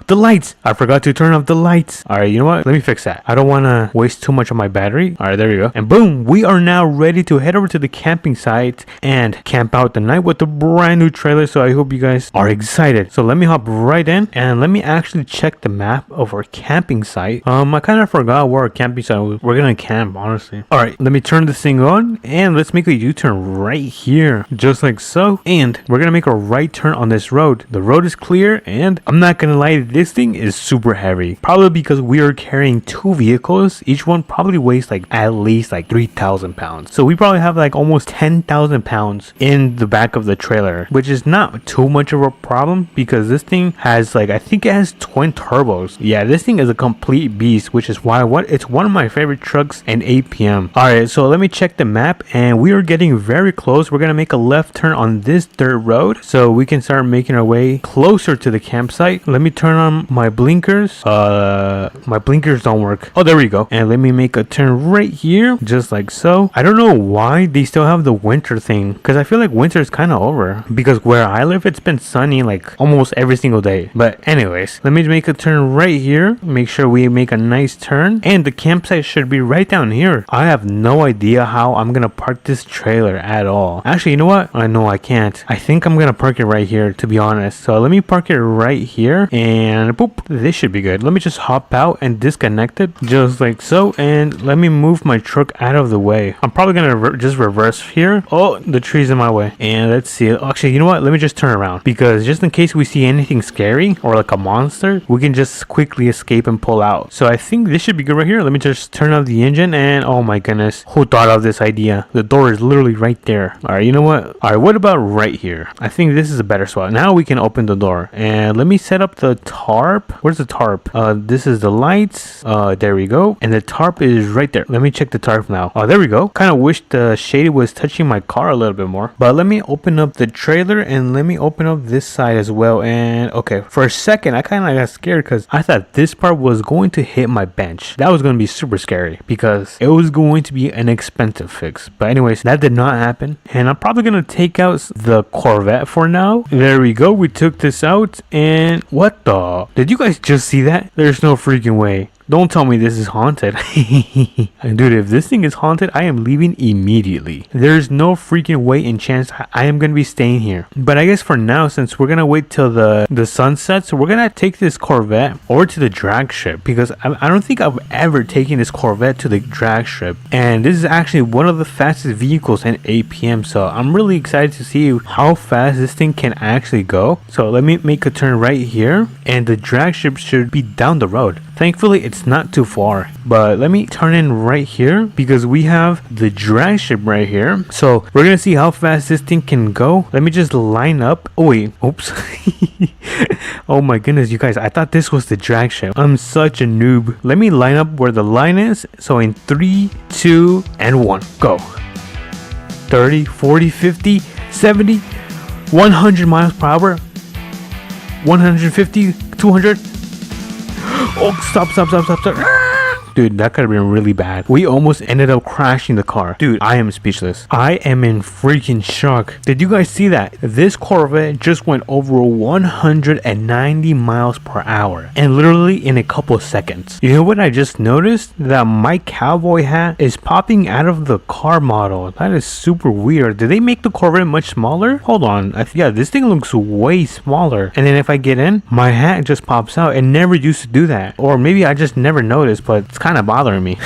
A: The lights. I forgot to turn off the lights. All right, you know what? Let me fix that. I don't want to waste too much of my battery. All right, there you go. And boom, we are now ready to head over to the camping site and camp out the night with the brand new trailer. So I hope you guys are excited. So let me hop right in, and let me actually check the map of our camping site. I kind of forgot where our camping site was. We're gonna camp, honestly. All right, let me turn this thing on, and let's make a U-turn right here, just like so. And we're gonna make a right turn on this road. The road is clear, and I'm not gonna lie, this thing is super heavy, probably because we are carrying two vehicles. Each one probably weighs like at least like 3,000 pounds, so we probably have like almost 10,000 pounds in the back of the trailer, which is not too much of a problem because this thing has like, I think it has twin turbos. Yeah, this thing is a complete beast, which is why it's one of my favorite trucks in APM. All right, so let me check the map, and we are getting very close. We're gonna make a left turn on this dirt road so we can start making our way closer to the campsite. Let me turn on my blinkers. My blinkers don't work. Oh, there we go. And let me make a turn right here, just like so. I don't know why they still have the winter thing, because I feel like winter is kind of over, because where I live, it's been sunny like almost every single day. But anyways, let me make a turn right here. Make sure we make a nice turn, and the campsite should be right down here. I have no idea how I'm gonna park this trailer at all. Actually, you know what? I know I can't. I think I'm gonna park it right here, to be honest. So let me park it right here, and boop, this should be good. Let me just hop out and disconnect it, just like so, and let me move my truck out of the way. I'm probably gonna just reverse here. Oh, the tree's in my way. And let's see. Actually, you know what? Let me just turn around, because just in case we see anything scary or like a monster, we can just quickly escape and pull out. So I think this should be good right here. Let me just turn off the engine, and oh my goodness, who thought of this idea? The door is literally right there. All right, you know what? All right, what about right here? I think this is a better spot. Now we can open the door, and let me set up the tarp. Where's the tarp? This is the lights. There we go. And the tarp is right there. Let me check the tarp now. Oh, there we go. Kind of wish the shade was touching my car a little bit more. But let me open up the trailer, and let me open up this side as well. And okay, for a second, I kind of got scared because I thought this part was going to hit my bench. That was going to be super scary because it was going to be an expensive fix. But anyways, that did not happen. And I'm probably going to take out the Corvette for now. There we go. We took this out, and what the? Did you guys just see that? There's no freaking way. Don't tell me this is haunted. Dude, if this thing is haunted, I am leaving immediately. There's no freaking way and chance I am going to be staying here. But I guess for now, since we're going to wait till the sun sets, we're going to take this Corvette over to the drag strip, because I don't think I've ever taken this Corvette to the drag strip. And this is actually one of the fastest vehicles in APM. So I'm really excited to see how fast this thing can actually go. So let me make a turn right here, and the drag strip should be down the road. Thankfully, it's not too far, but let me turn in right here because we have the drag strip right here. So we're gonna see how fast this thing can go. Let me just line up. Oh wait, oops. Oh my goodness, you guys, I thought this was the drag strip. I'm such a noob. Let me line up where the line is. So in 3, 2, and 1, go. 30, 40, 50, 70, 100 miles per hour, 150, 200. Oh, stop. Dude, that could have been really bad. We almost ended up crashing the car. Dude, I am speechless. I am in freaking shock. Did you guys see that? This Corvette just went over 190 miles per hour. And literally in a couple of seconds. You know what I just noticed? That my cowboy hat is popping out of the car model. That is super weird. Did they make the Corvette much smaller? Hold on. Yeah, this thing looks way smaller. And then if I get in, my hat just pops out. It never used to do that. Or maybe I just never noticed, but it's kind of bothering me.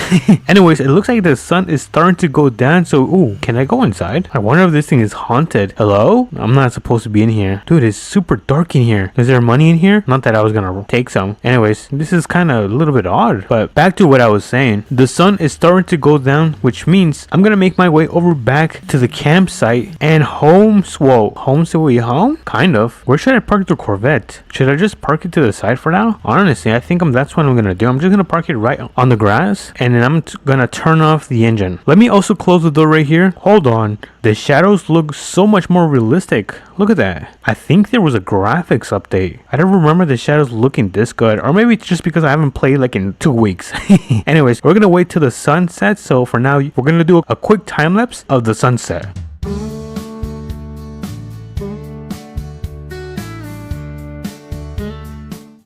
A: Anyways, it looks like the sun is starting to go down. So, ooh, can I go inside? I wonder if this thing is haunted. Hello? I'm not supposed to be in here. Dude, it's super dark in here. Is there money in here? Not that I was gonna take some. Anyways, this is kind of a little bit odd. But back to what I was saying. The sun is starting to go down, which means I'm gonna make my way over back to the campsite and home. Whoa, home sweet home? Kind of. Where should I park the Corvette? Should I just park it to the side for now? Honestly, I think that's what I'm gonna do. I'm just gonna park it right on the grass, and then I'm gonna turn off the engine. Let me also close the door right here. Hold on. The shadows look so much more realistic. Look at that. I think there was a graphics update. I don't remember the shadows looking this good, or maybe it's just because I haven't played like in 2 weeks. Anyways, we're gonna wait till the sun sets. So for now, we're gonna do a quick time lapse of the sunset.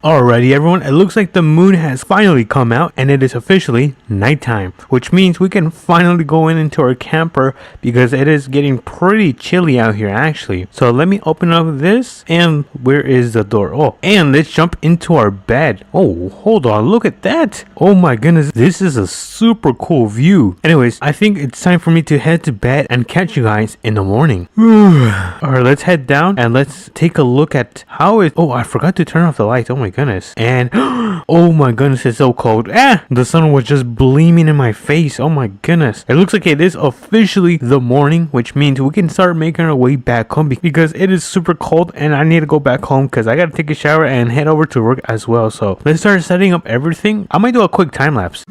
A: Alrighty everyone, it looks like the moon has finally come out and it is officially nighttime, which means we can finally go into our camper because it is getting pretty chilly out here actually. So let me open up this, and where is the door? Oh, and let's jump into our bed. Oh, hold on, look at that. Oh my goodness, this is a super cool view. Anyways, I think it's time for me to head to bed and catch you guys in the morning. Alright, let's head down and let's take a look at how it... Oh, I forgot to turn off the lights. Oh my goodness. And oh my goodness, it's so cold. The sun was just gleaming in my face. Oh my goodness, it looks like it is officially the morning, which means we can start making our way back home because it is super cold and I need to go back home because I gotta take a shower and head over to work as well. So let's start setting up everything. I might do a quick time lapse.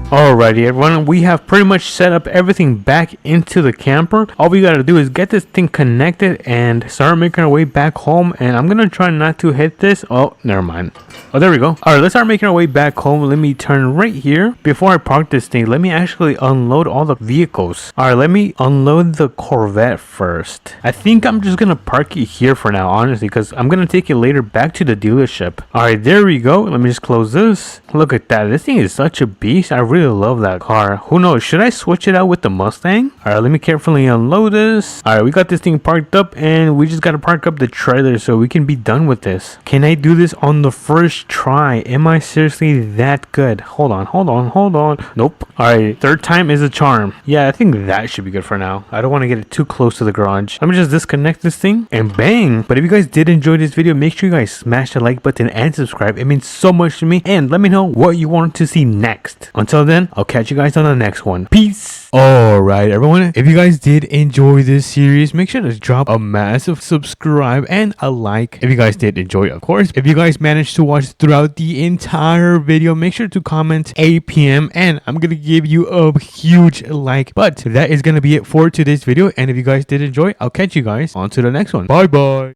A: Alrighty everyone, we have pretty much set up everything back into the camper. All we gotta do is get this thing connected and start making our way back home. And I'm gonna try not to hit this. Oh, never mind. Oh, there we go. Alright, let's start making our way back home. Let me turn right here. Before I park this thing, let me actually unload all the vehicles. Alright, let me unload the Corvette first. I think I'm just gonna park it here for now, honestly, because I'm gonna take it later back to the dealership. Alright, there we go. Let me just close this. Look at that. This thing is such a beast. I really love that car. Who knows? Should I switch it out with the Mustang? Alright, let me carefully unload this. Alright, we got this thing parked up and we just gotta park up the trailer so we can be done with this. Can I do this on the first try? Am I seriously that good? Hold on. Nope. Alright, third time is a charm. Yeah, I think that should be good for now. I don't want to get it too close to the garage. Let me just disconnect this thing and bang. But if you guys did enjoy this video, make sure you guys smash the like button and subscribe. It means so much to me. And let me know what you want to see next. Until then, I'll catch you guys on the next one. Peace. Alright everyone, if you guys did enjoy this series, make sure to drop a massive subscribe and a like if you guys did enjoy it, of course. If you guys managed to watch throughout the entire video, make sure to comment APM and I'm gonna give you a huge like. But that is gonna be it for today's video, and if you guys did enjoy, I'll catch you guys on to the next one. Bye bye.